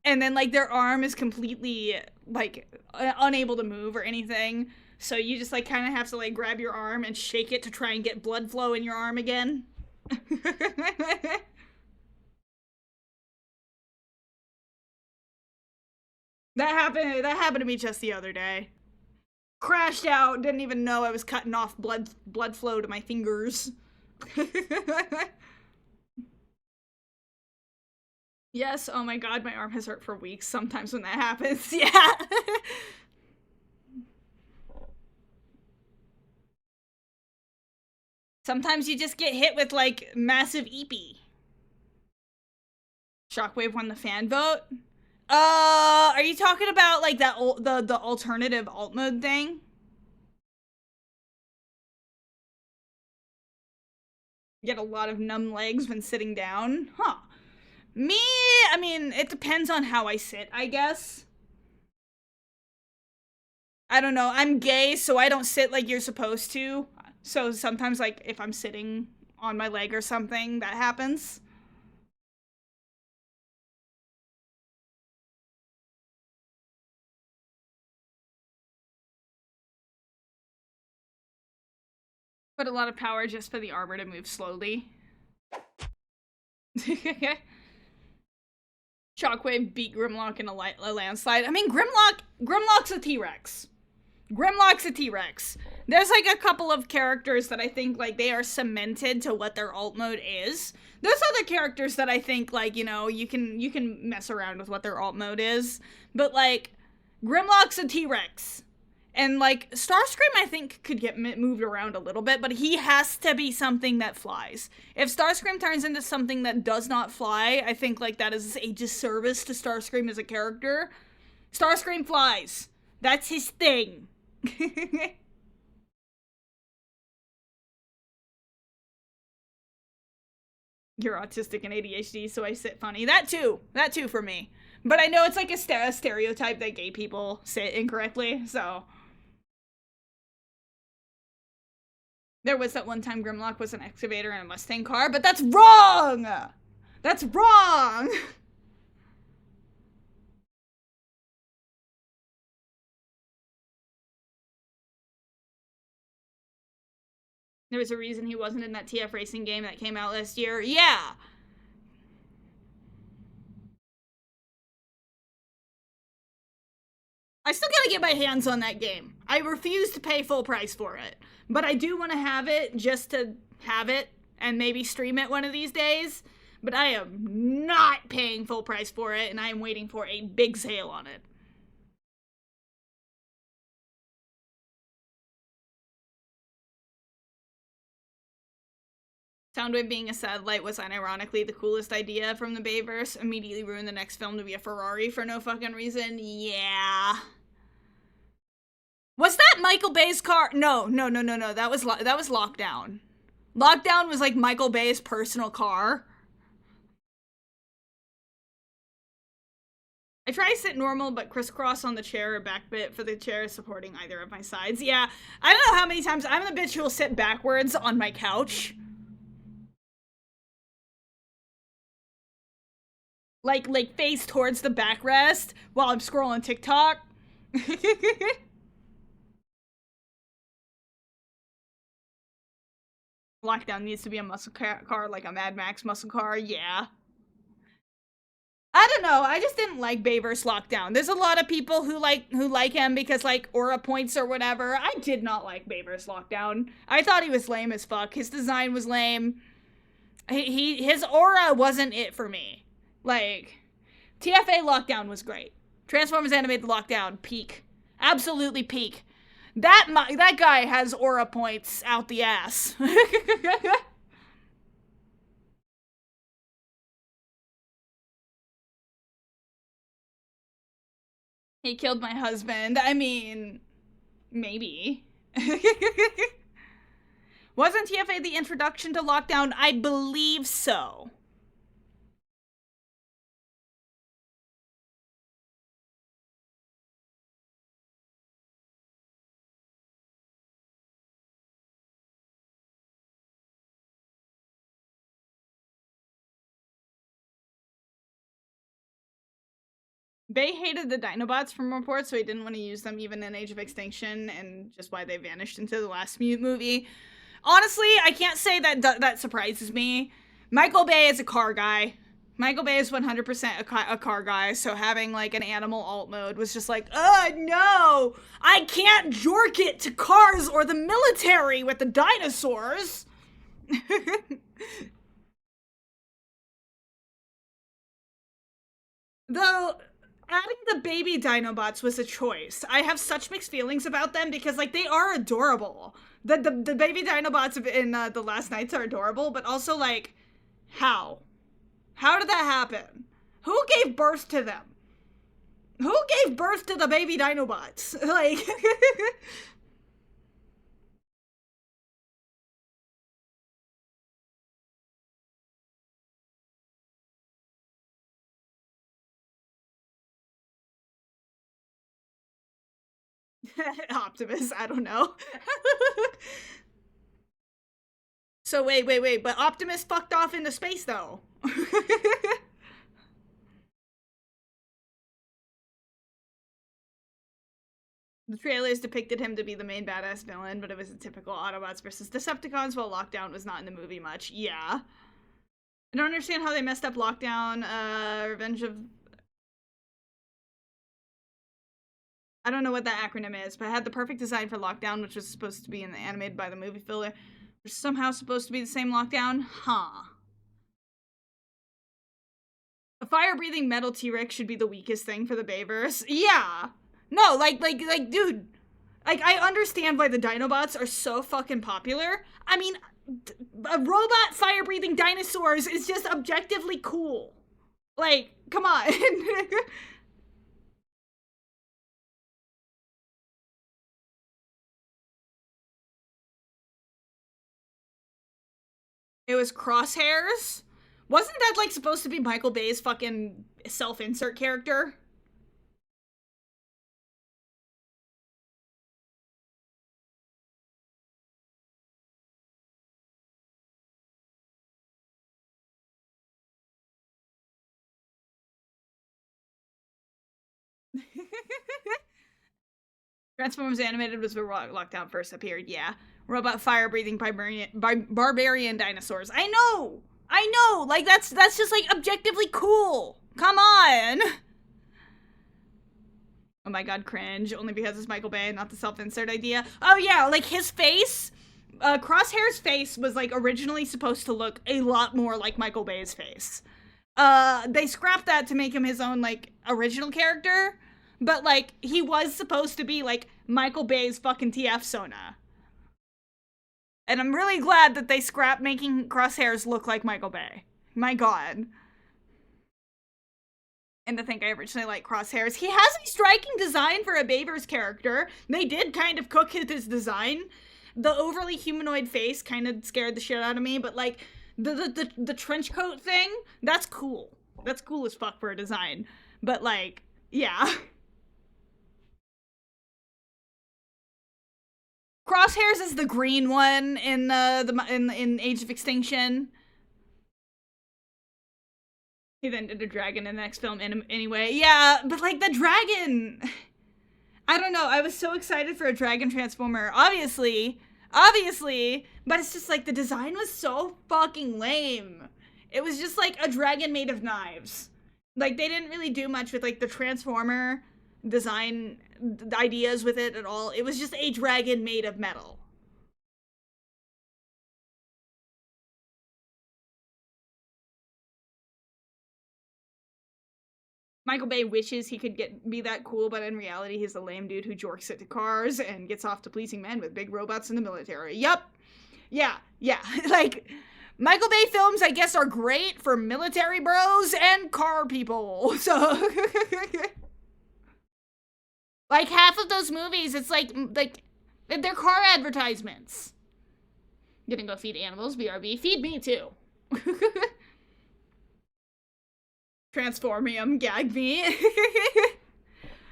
and then like their arm is completely like unable to move or anything. So you just like kind of have to like grab your arm and shake it to try and get blood flow in your arm again. That happened to me just the other day. Crashed out, didn't even know I was cutting off blood flow to my fingers. Yes, oh my god, my arm has hurt for weeks sometimes when that happens. Yeah. Sometimes you just get hit with like massive eepee. Shockwave won the fan vote. Are you talking about like that the alternative alt mode thing? Get a lot of numb legs when sitting down? Huh. Me, I mean, it depends on how I sit, I guess. I don't know. I'm gay, so I don't sit like you're supposed to. So sometimes, like, if I'm sitting on my leg or something, that happens. Put a lot of power just for the armor to move slowly. Shockwave beat Grimlock in a landslide. I mean, Grimlock's a T-Rex. Grimlock's a T-Rex. There's like a couple of characters that I think like they are cemented to what their alt mode is. There's other characters that I think like, you know, you can mess around with what their alt mode is, but like Grimlock's a T-Rex. And like Starscream I think could get moved around a little bit, but he has to be something that flies. If Starscream turns into something that does not fly, I think like that is a disservice to Starscream as a character. Starscream flies. That's his thing. You're autistic and ADHD, so I sit funny. That too for me. But I know it's like a stereotype that gay people sit incorrectly, so. There was that one time Grimlock was an excavator in a Mustang car, but that's wrong! That's wrong! There was a reason he wasn't in that TF Racing game that came out last year. Yeah! I still gotta get my hands on that game. I refuse to pay full price for it. But I do want to have it just to have it and maybe stream it one of these days. But I am not paying full price for it, and I am waiting for a big sale on it. Soundwave being a satellite was unironically the coolest idea from the Bayverse. Immediately ruined the next film to be a Ferrari for no fucking reason. Yeah. Was that Michael Bay's car? No. That was Lockdown. Lockdown was like Michael Bay's personal car. I try to sit normal, but crisscross on the chair or back bit for the chair supporting either of my sides. Yeah, I don't know how many times I'm the bitch who will sit backwards on my couch. Like face towards the backrest while I'm scrolling TikTok. Lockdown needs to be a muscle car, like a Mad Max muscle car. Yeah. I don't know. I just didn't like Bayverse Lockdown. There's a lot of people who like him because like aura points or whatever. I did not like Bayverse Lockdown. I thought he was lame as fuck. His design was lame. His aura wasn't it for me. Like TFA Lockdown was great. Transformers Animated Lockdown, peak. Absolutely peak. That guy has aura points out the ass. He killed my husband. I mean, maybe. Wasn't TFA the introduction to Lockdown? I believe so. Bay hated the Dinobots from reports, so he didn't want to use them even in Age of Extinction, and just why they vanished into the last Mute movie. Honestly, I can't say that that surprises me. Michael Bay is a car guy. Michael Bay is 100% a car guy, so having like an animal alt mode was just like, no! I can't jork it to cars or the military with the dinosaurs! Though, adding the baby Dinobots was a choice. I have such mixed feelings about them because, like, they are adorable. The baby Dinobots in The Last Knights are adorable, but also, like, how? How did that happen? Who gave birth to them? Who gave birth to the baby Dinobots? Like... Optimus, I don't know. So wait, but Optimus fucked off into space though. The trailers depicted him to be the main badass villain, but it was a typical Autobots versus Decepticons, while Lockdown was not in the movie much. Yeah. I don't understand how they messed up Lockdown, Revenge of... I don't know what that acronym is, but it had the perfect design for Lockdown, which was supposed to be in the animated by the movie filler. Which is somehow supposed to be the same Lockdown? Huh. A fire-breathing metal T-Rex should be the weakest thing for the Bayverse. Yeah! No, like, dude. Like, I understand why the Dinobots are so fucking popular. I mean, a robot fire-breathing dinosaurs is just objectively cool. Like, come on. It was Crosshairs? Wasn't that, like, supposed to be Michael Bay's fucking self-insert character? Transformers Animated was where Lockdown first appeared, yeah. Robot fire-breathing barbarian dinosaurs. I know! Like, that's just, like, objectively cool! Come on! Oh my god, cringe. Only because it's Michael Bay, not the self-insert idea. Oh yeah, like, his face... Crosshair's face was, like, originally supposed to look a lot more like Michael Bay's face. They scrapped that to make him his own, like, original character. But, like, he was supposed to be, like, Michael Bay's fucking TF Sona. And I'm really glad that they scrapped making Crosshairs look like Michael Bay. My god. And to think I originally liked Crosshairs. He has a striking design for a Bayverse character. They did kind of cook his design. The overly humanoid face kind of scared the shit out of me, but, like, the trench coat thing, that's cool. That's cool as fuck for a design. But, like, yeah. Crosshairs is the green one in in Age of Extinction. He then did a dragon in the next film anyway. Yeah, but like the dragon, I don't know. I was so excited for a dragon transformer. Obviously, but it's just like the design was so fucking lame. It was just like a dragon made of knives. Like they didn't really do much with like the transformer design ideas with it at all. It was just a dragon made of metal. Michael Bay wishes he could be that cool, but in reality, he's a lame dude who jorks it to cars and gets off to pleasing men with big robots in the military. Yup. Yeah. Like, Michael Bay films, I guess, are great for military bros and car people. So, like, half of those movies, it's like, they're car advertisements. Gonna go feed animals, BRB. Feed me, too. Transformium, gag me.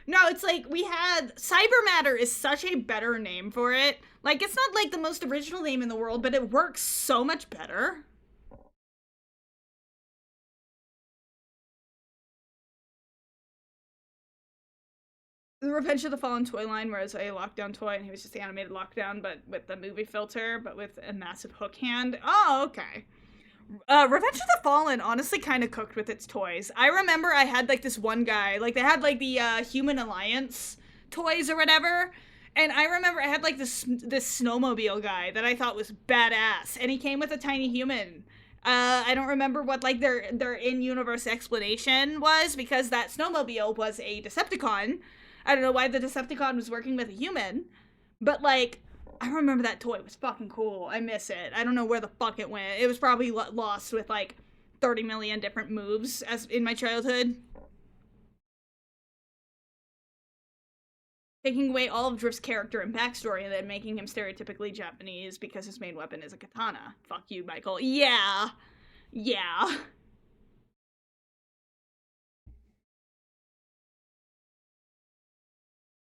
No, it's like we had Cybermatter is such a better name for it. Like it's not like the most original name in the world, but it works so much better. The Revenge of the Fallen toy line was a Lockdown toy, and he was just animated Lockdown, but with the movie filter, but with a massive hook hand. Oh, okay. Revenge of the Fallen honestly kind of cooked with its toys. I remember I had like this one guy, like they had like the Human Alliance toys or whatever, and I remember I had like this snowmobile guy that I thought was badass, and he came with a tiny human. I don't remember what like their in-universe explanation was because that snowmobile was a Decepticon. I don't know why the Decepticon was working with a human, but like I remember that toy was fucking cool. I miss it. I don't know where the fuck it went. It was probably lost with like 30 million different moves as in my childhood. Taking away all of Drift's character and backstory and then making him stereotypically Japanese because his main weapon is a katana. Fuck you, Michael. Yeah.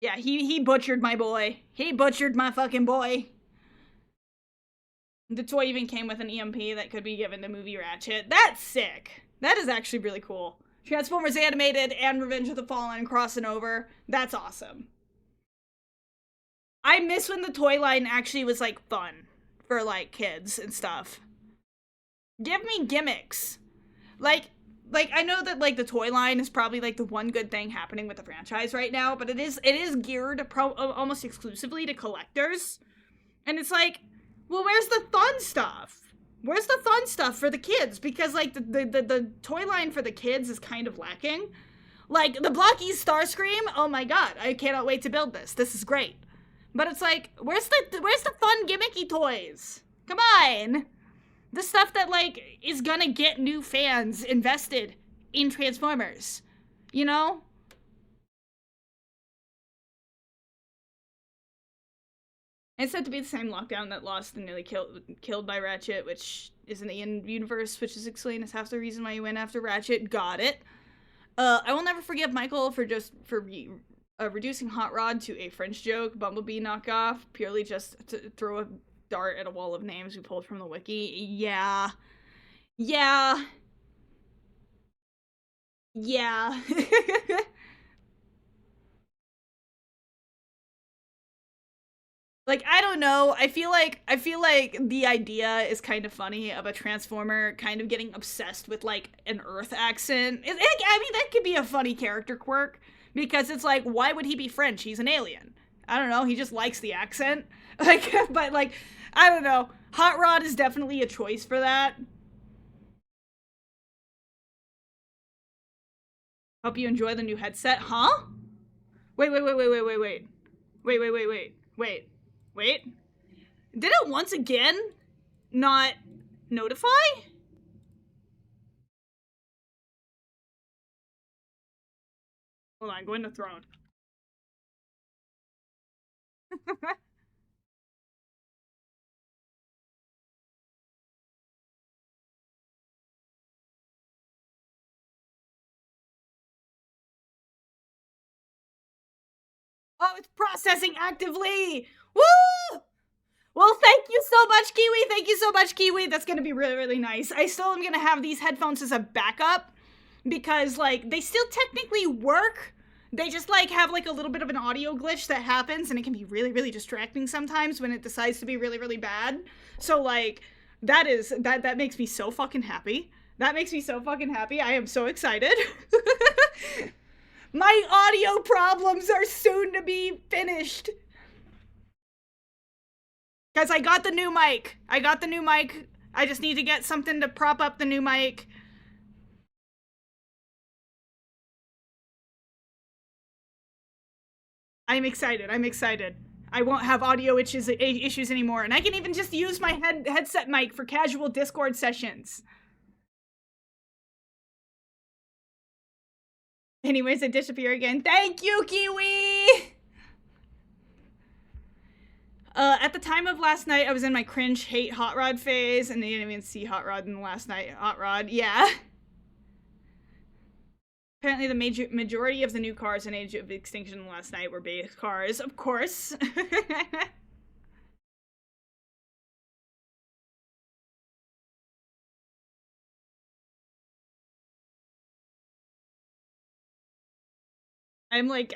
Yeah, he butchered my boy. He butchered my fucking boy. The toy even came with an EMP that could be given to movie Ratchet. That's sick. That is actually really cool. Transformers Animated and Revenge of the Fallen crossing over. That's awesome. I miss when the toy line actually was, like, fun for, like, kids and stuff. Give me gimmicks. Like, I know that, like, the toy line is probably, like, the one good thing happening with the franchise right now, but it is geared almost exclusively to collectors. And it's like, well, where's the fun stuff? Where's the fun stuff for the kids? Because, like, the toy line for the kids is kind of lacking. Like, the Blocky Starscream, oh my god, I cannot wait to build this. This is great. But it's like, where's the fun gimmicky toys? Come on! The stuff that, like, is gonna get new fans invested in Transformers. You know? It's said to be the same lockdown that lost and nearly killed by Ratchet, which is in the universe, which is explained as half the reason why you went after Ratchet. Got it. I will never forgive Michael for reducing Hot Rod to a French joke, Bumblebee knockoff, purely just to throw a dart at a wall of names we pulled from the wiki. Yeah. Yeah. Yeah. Like, I don't know. I feel like the idea is kind of funny of a Transformer kind of getting obsessed with, like, an Earth accent. I mean, that could be a funny character quirk, because it's like, why would he be French? He's an alien. I don't know. He just likes the accent. Like, but, like, I don't know. Hot Rod is definitely a choice for that. Hope you enjoy the new headset. Huh? Wait. Wait. Did it once again not notify? Hold on, go into Throne. Oh, it's processing actively! Woo! Well, thank you so much, Kiwi. Thank you so much, Kiwi. That's gonna be really, really nice. I still am gonna have these headphones as a backup because, like, they still technically work. They just, like, have, like, a little bit of an audio glitch that happens, and it can be really, really distracting sometimes when it decides to be really, really bad. So, like, that makes me so fucking happy. That makes me so fucking happy. I am so excited. My audio problems are soon to be finished. Guys, I got the new mic. I just need to get something to prop up the new mic. I'm excited. I won't have audio issues anymore, and I can even just use my headset mic for casual Discord sessions. Anyways, I disappear again. Thank you, Kiwi! At the time of last night, I was in my cringe hate Hot Rod phase, and they didn't even see Hot Rod in the last night. Hot Rod, yeah. Apparently the majority of the new cars in Age of Extinction last night were base cars, of course. I'm like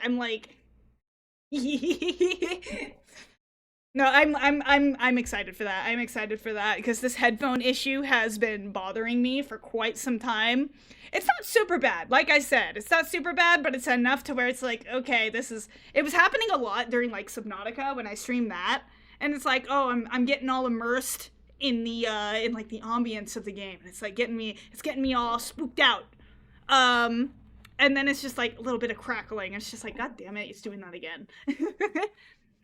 No, I'm excited for that. I'm excited for that because this headphone issue has been bothering me for quite some time. It's not super bad. Like I said, it's not super bad, but it's enough to where it's like, okay, it was happening a lot during, like, Subnautica when I streamed that. And it's like, oh, I'm getting all immersed in the in, like, the ambience of the game. And it's like getting me all spooked out. And then it's just like a little bit of crackling. It's just like, god damn it, it's doing that again.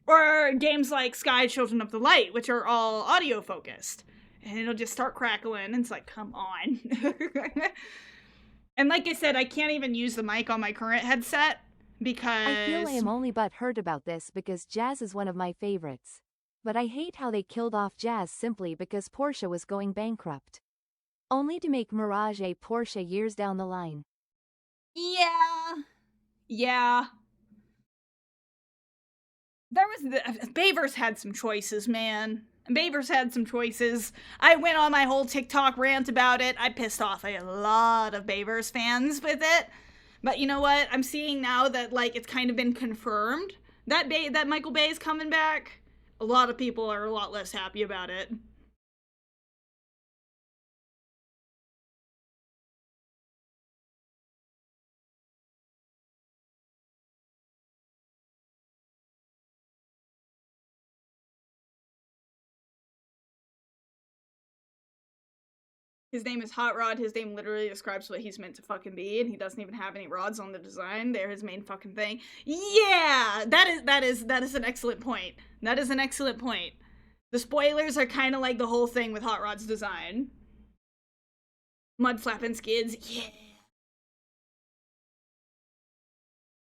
Or games like Sky Children of the Light, which are all audio focused. And it'll just start crackling, and it's like, come on. And like I said, I can't even use the mic on my current headset because... I feel I am only but hurt about this because Jazz is one of my favorites. But I hate how they killed off Jazz simply because Porsche was going bankrupt. Only to make Mirage a Porsche years down the line. Yeah. Bayverse had some choices, man. Bayverse had some choices. I went on my whole TikTok rant about it. I pissed off a lot of Bayverse fans with it. But you know what? I'm seeing now that like it's kind of been confirmed that Michael Bay is coming back. A lot of people are a lot less happy about it. His name is Hot Rod. His name literally describes what he's meant to fucking be, and he doesn't even have any rods on the design. They're his main fucking thing. Yeah, that is an excellent point. That is an excellent point. The spoilers are kind of like the whole thing with Hot Rod's design. Mud flapping skids, yeah.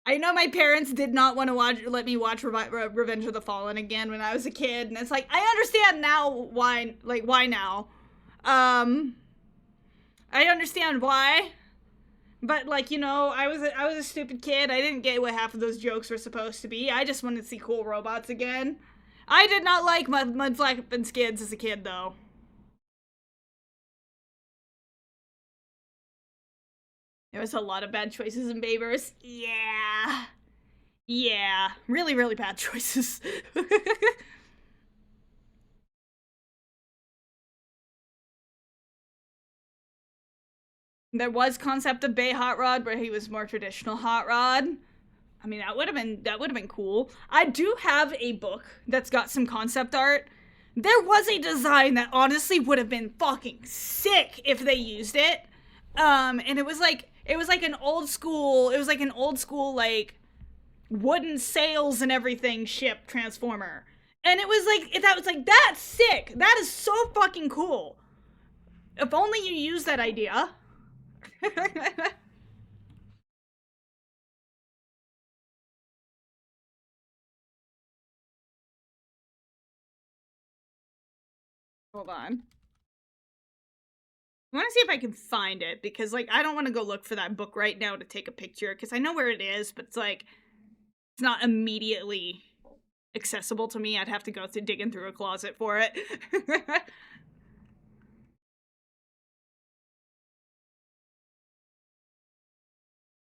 I know my parents did not want to let me watch Revenge of the Fallen again when I was a kid, and it's like I understand now why. Like why now? I understand why, but like you know, I was a stupid kid. I didn't get what half of those jokes were supposed to be. I just wanted to see cool robots again. I did not like mud flapping skids as a kid, though. There was a lot of bad choices in Bayverse. Yeah. Yeah. Really, really bad choices. There was concept of Bay Hot Rod where he was more traditional Hot Rod. I mean, that would have been cool. I do have a book that's got some concept art. There was a design that honestly would have been fucking sick if they used it. And it was like an old school, like wooden sails and everything ship transformer. And it was like that's sick. That is so fucking cool. If only you use that idea. Hold on. I want to see if I can find it because like I don't want to go look for that book right now to take a picture because I know where it is, but it's like it's not immediately accessible to me. I'd have to go through digging through a closet for it.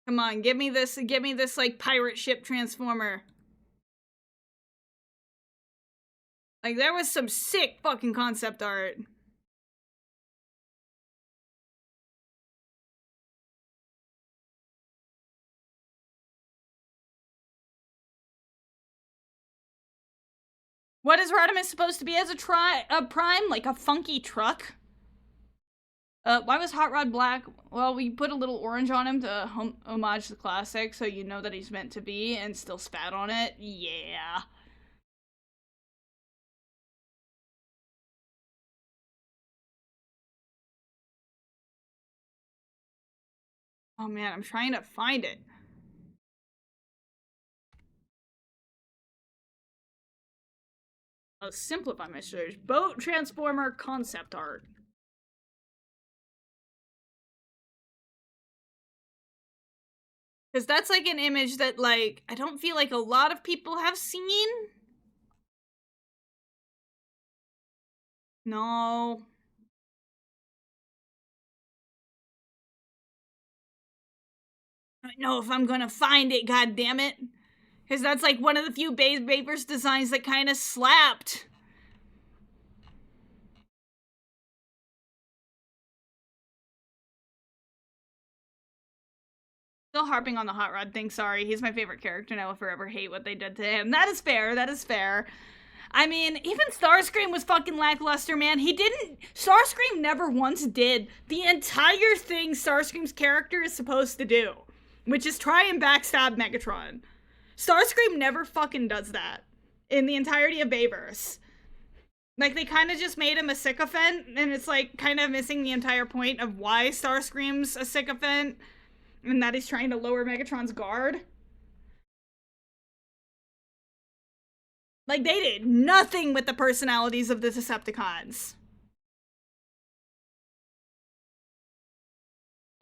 Come on, give me this like pirate ship transformer. Like there was some sick fucking concept art. What is Rodimus supposed to be as a prime? Like a funky truck? Why was Hot Rod black? Well, we put a little orange on him to homage the classic, so you know that he's meant to be, and still spat on it. Yeah. Oh man, I'm trying to find it. I'll simplify my search. Boat Transformer concept art. Because that's like an image that like, I don't feel like a lot of people have seen. No. I don't know if I'm gonna find it, god damn it. Because that's like one of the few Bayverse designs that kind of slapped. Still harping on the Hot Rod thing, sorry. He's my favorite character and I will forever hate what they did to him. That is fair, that is fair. I mean, even Starscream was fucking lackluster, man. Starscream never once did the entire thing Starscream's character is supposed to do, which is try and backstab Megatron. Starscream never fucking does that in the entirety of Bayverse. Like, they kind of just made him a sycophant, and it's like kind of missing the entire point of why Starscream's a sycophant, and that he's trying to lower Megatron's guard. Like, they did nothing with the personalities of the Decepticons.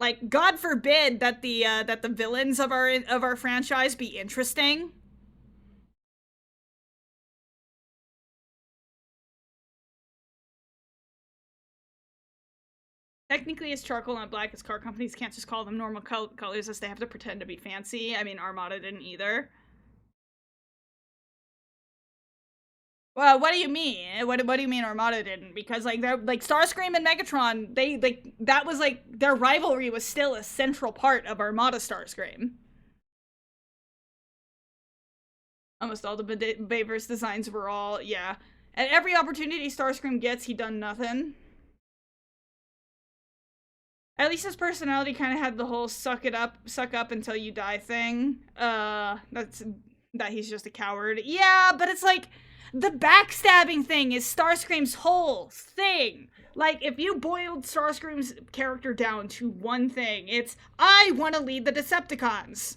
Like, God forbid that the villains of our franchise be interesting. Technically, it's charcoal, not black, as car companies can't just call them normal colors as they have to pretend to be fancy. I mean, Armada didn't either. Well, what do you mean? What do you mean Armada didn't? Because like they're like Starscream and Megatron, they like that was like their rivalry was still a central part of Armada Starscream. Almost all the Bayverse designs were all, yeah. At every opportunity Starscream gets, he done nothing. At least his personality kind of had the whole suck up until you die thing. That he's just a coward. Yeah, but it's like, the backstabbing thing is Starscream's whole thing. Like, if you boiled Starscream's character down to one thing, it's, I want to lead the Decepticons.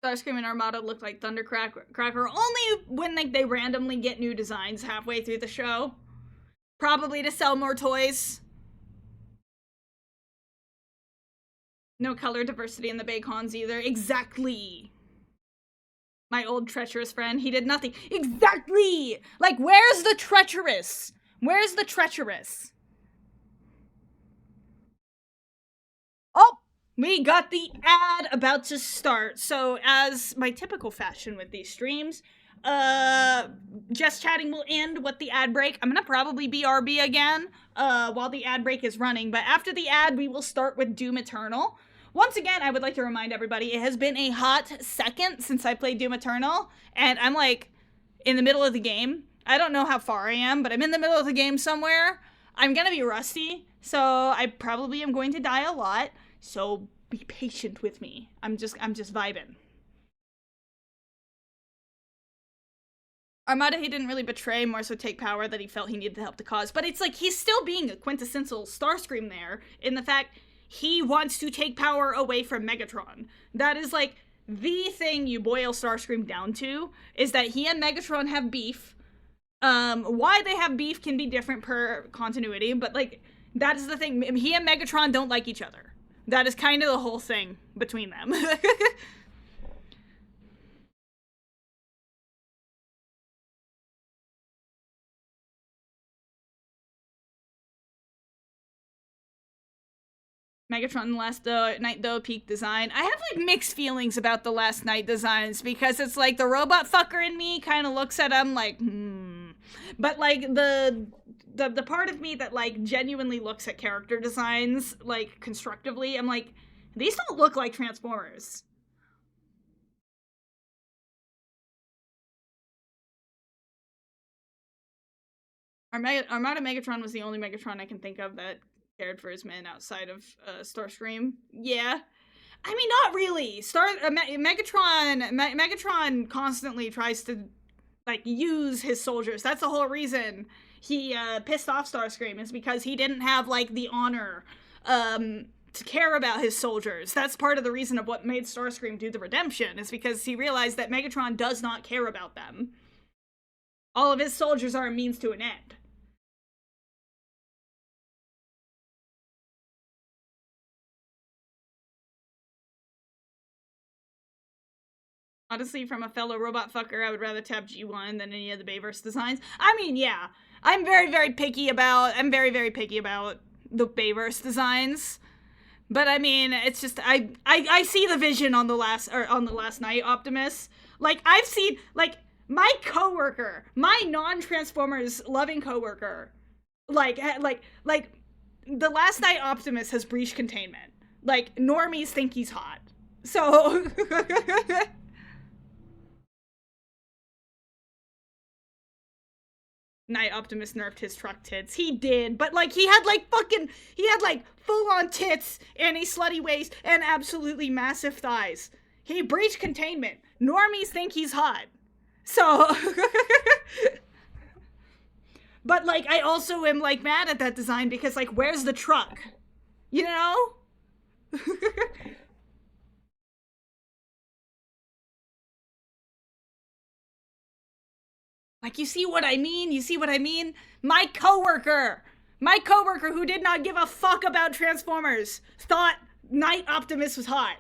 Starscream and Armada look like Thundercracker only when like they randomly get new designs halfway through the show. Probably to sell more toys. No color diversity in the Baycons either. Exactly. My old treacherous friend, he did nothing. Exactly! Like, where's the treacherous? Where's the treacherous? Oh! We got the ad about to start. So, as my typical fashion with these streams, just chatting will end with the ad break. I'm gonna probably BRB again, while the ad break is running, but after the ad, we will start with Doom Eternal. Once again, I would like to remind everybody, it has been a hot second since I played Doom Eternal, and I'm like, in the middle of the game. I don't know how far I am, but I'm in the middle of the game somewhere. I'm gonna be rusty, so I probably am going to die a lot. So be patient with me. I'm just vibing. Armada, he didn't really betray, more so take power that he felt he needed to help the cause. But it's like, he's still being a quintessential Starscream there, in the fact he wants to take power away from Megatron. That is like, the thing you boil Starscream down to, is that he and Megatron have beef. Why they have beef can be different per continuity, but like, that is the thing. He and Megatron don't like each other. That is kind of the whole thing between them. Megatron Last Night though, peak design. I have like mixed feelings about the Last Night designs because it's like the robot fucker in me kind of looks at them like, But like the part of me that like genuinely looks at character designs like constructively, I'm like, these don't look like Transformers. Armada Megatron was the only Megatron I can think of that cared for his men outside of Starscream. Yeah. I mean, not really. Megatron constantly tries to like use his soldiers. That's the whole reason he pissed off Starscream, is because he didn't have like the honor to care about his soldiers. That's part of the reason of what made Starscream do the redemption, is because he realized that Megatron does not care about them. All of his soldiers are a means to an end. Honestly, from a fellow robot fucker, I would rather tap G1 than any of the Bayverse designs. I mean, yeah, I'm very, very picky about the Bayverse designs. But I mean, it's just, I see the vision on the last night, Optimus. Like, I've seen, like, my coworker, my non-Transformers loving coworker, like, the last night Optimus has breach containment. Like, normies think he's hot. So, Night Optimus nerfed his truck tits. He did, but like he had like full-on tits and a slutty waist and absolutely massive thighs. He breached containment. Normies think he's hot. So but like I also am like mad at that design because like where's the truck? You know? Like, you see what I mean? You see what I mean? My coworker who did not give a fuck about Transformers thought Night Optimus was hot.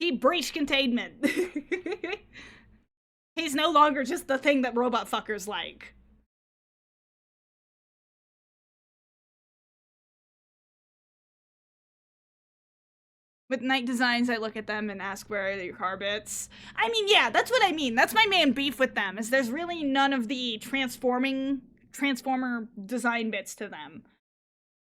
He breached containment. He's no longer just the thing that robot fuckers like. With Night Designs, I look at them and ask where are your car bits. I mean, yeah, that's what I mean. That's my main beef with them, is there's really none of the Transformer design bits to them.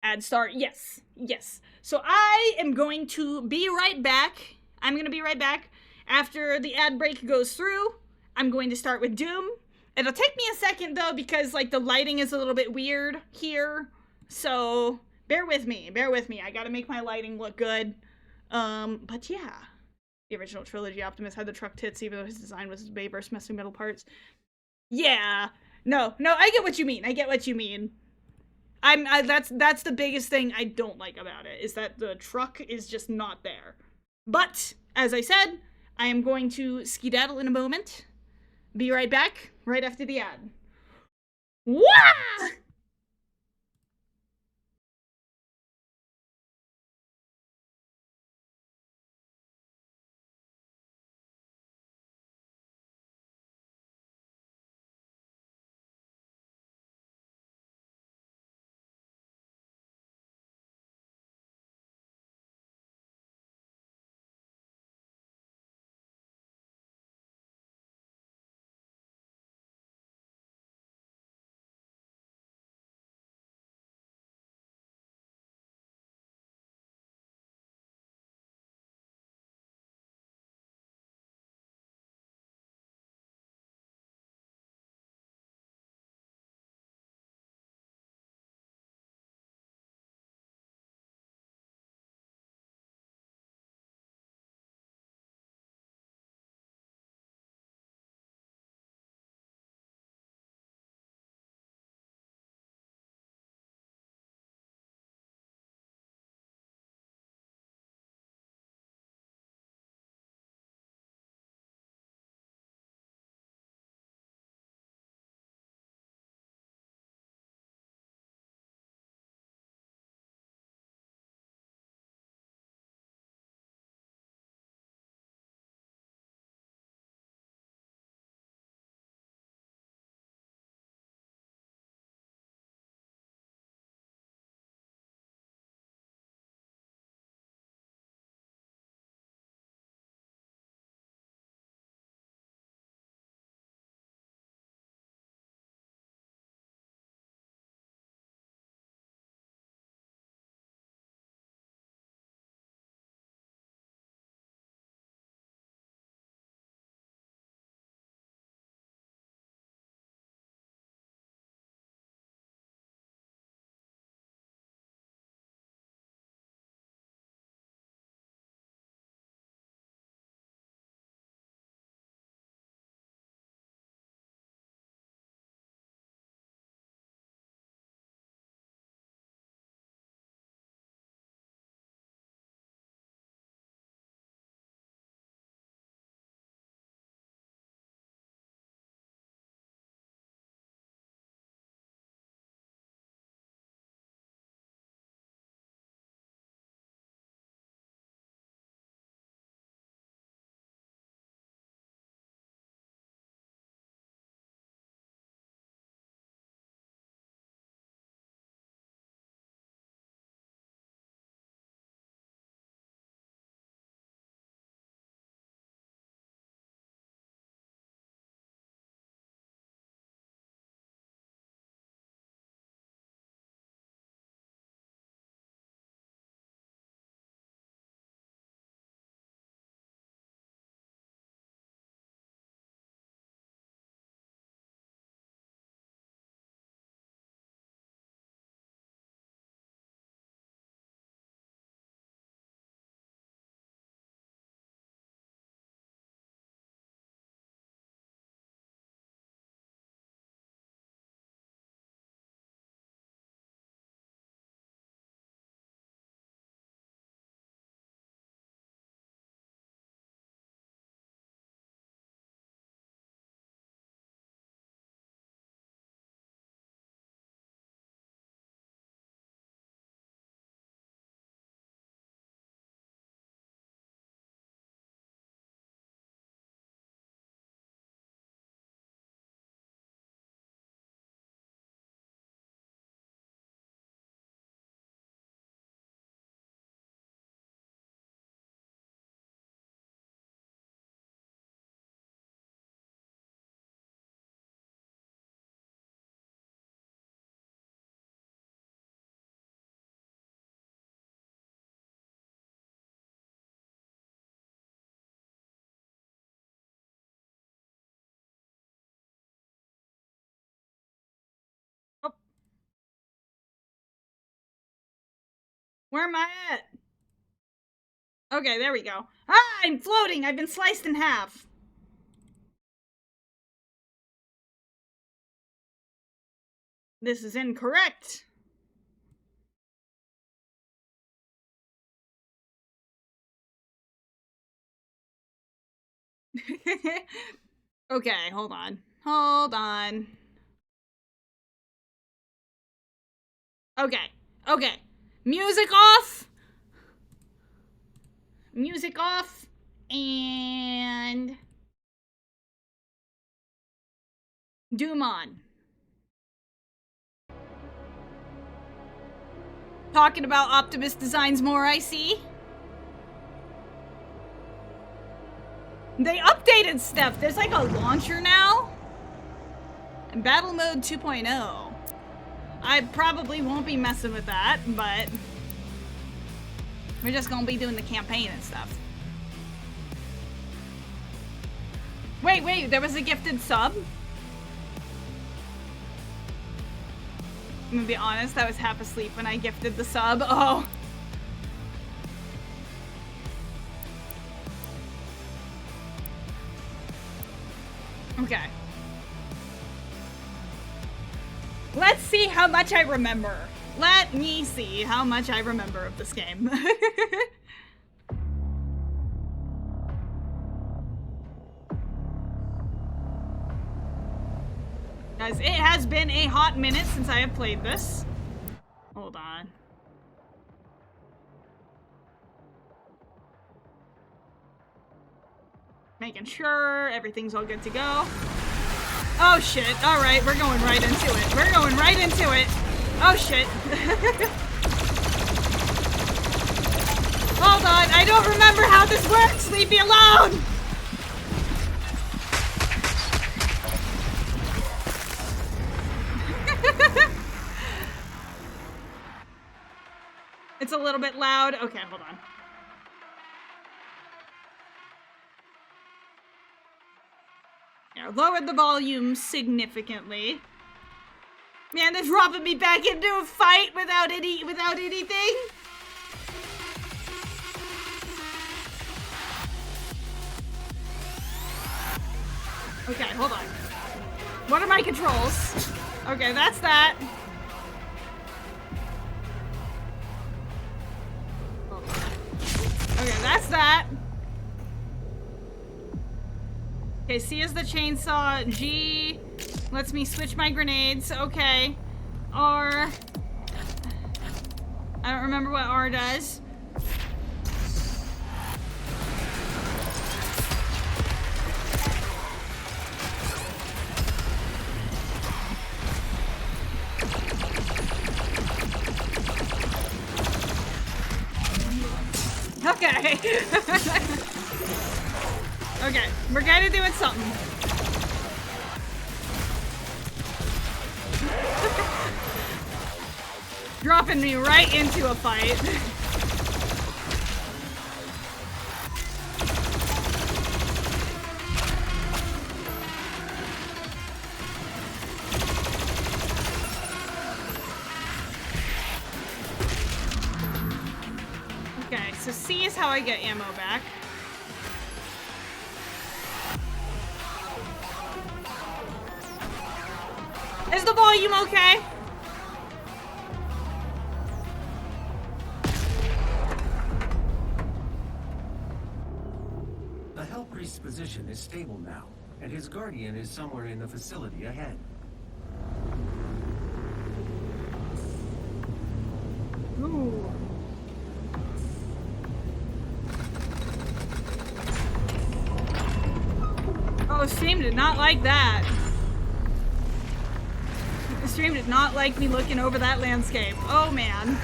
Ad start, yes, yes. So I am going to be right back. I'm gonna be right back. After the ad break goes through, I'm going to start with Doom. It'll take me a second though, because like the lighting is a little bit weird here. So bear with me, bear with me. I gotta make my lighting look good. But yeah. The original trilogy, Optimus had the truck tits, even though his design was way versus messy metal parts. Yeah. No, I get what you mean. I get what you mean. That's the biggest thing I don't like about it, is that the truck is just not there. But, as I said, I am going to skedaddle in a moment. Be right back, right after the ad. Wah! Where am I at? Okay, there we go. Ah, I'm floating! I've been sliced in half. This is incorrect. Okay, hold on. Hold on. Okay, okay. Music off. Music off. And Doom on. Talking about Optimus Designs more, I see. They updated stuff. There's like a launcher now. And Battle Mode 2.0. I probably won't be messing with that, but we're just gonna be doing the campaign and stuff. Wait, there was a gifted sub? I'm gonna be honest, I was half asleep when I gifted the sub. Oh. Okay. Let's see how much I remember. Let me see how much I remember of this game. Guys, it has been a hot minute since I have played this. Hold on. Making sure everything's all good to go. Oh shit, alright, we're going right into it. We're going right into it. Oh shit. Hold on, I don't remember how this works. Leave me alone. It's a little bit loud. Okay, hold on. Yeah, lowered the volume significantly. Man, they're dropping me back into a fight without anything. Okay, hold on. What are my controls? Okay, that's that. Okay, that's that. Okay, C is the chainsaw. G lets me switch my grenades. Okay. R. I don't remember what R does. Okay. Okay, we're kind of doing something. Dropping me right into a fight. Okay, so C is how I get ammo back. Is the volume okay? The Hell Priest's position is stable now, and his guardian is somewhere in the facility ahead. Ooh. Oh, stream did not like that. The stream did not like me looking over that landscape. Oh man.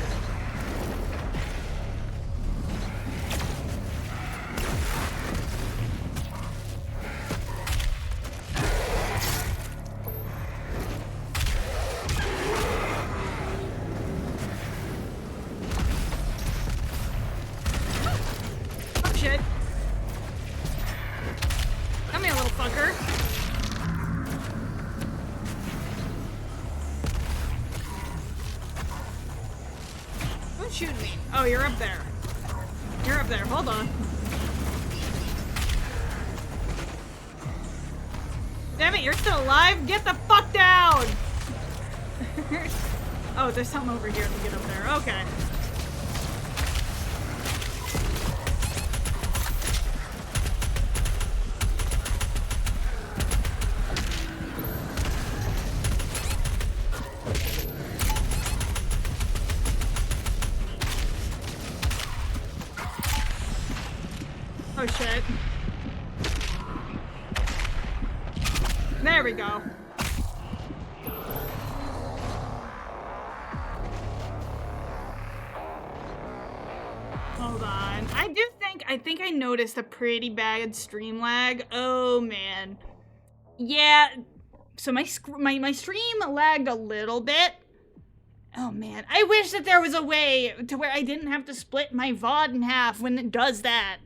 Oh shit. Come here, little fucker. Who's shooting me? Oh, you're up there. You're up there. Hold on. Damn it, you're still alive? Get the fuck down! Oh, there's something over here to get up there. Okay. Oh shit. There we go. Hold on. I think I noticed a pretty bad stream lag. Oh man. Yeah. So my stream lagged a little bit. Oh man. I wish that there was a way to where I didn't have to split my VOD in half when it does that.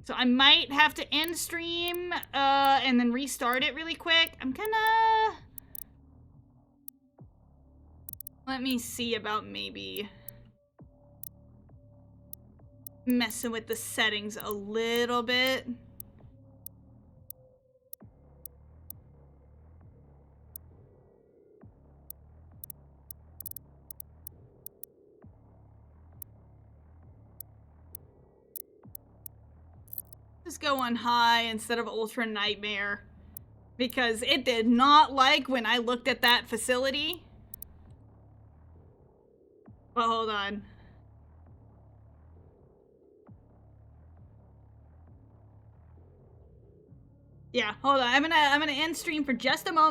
So I might have to end stream, and then restart it really quick. I'm gonna... Let me see about maybe messing with the settings a little bit. Just go on high instead of ultra nightmare, because it did not like when I looked at that facility. Well, hold on. Yeah, hold on. I'm gonna end stream for just a moment.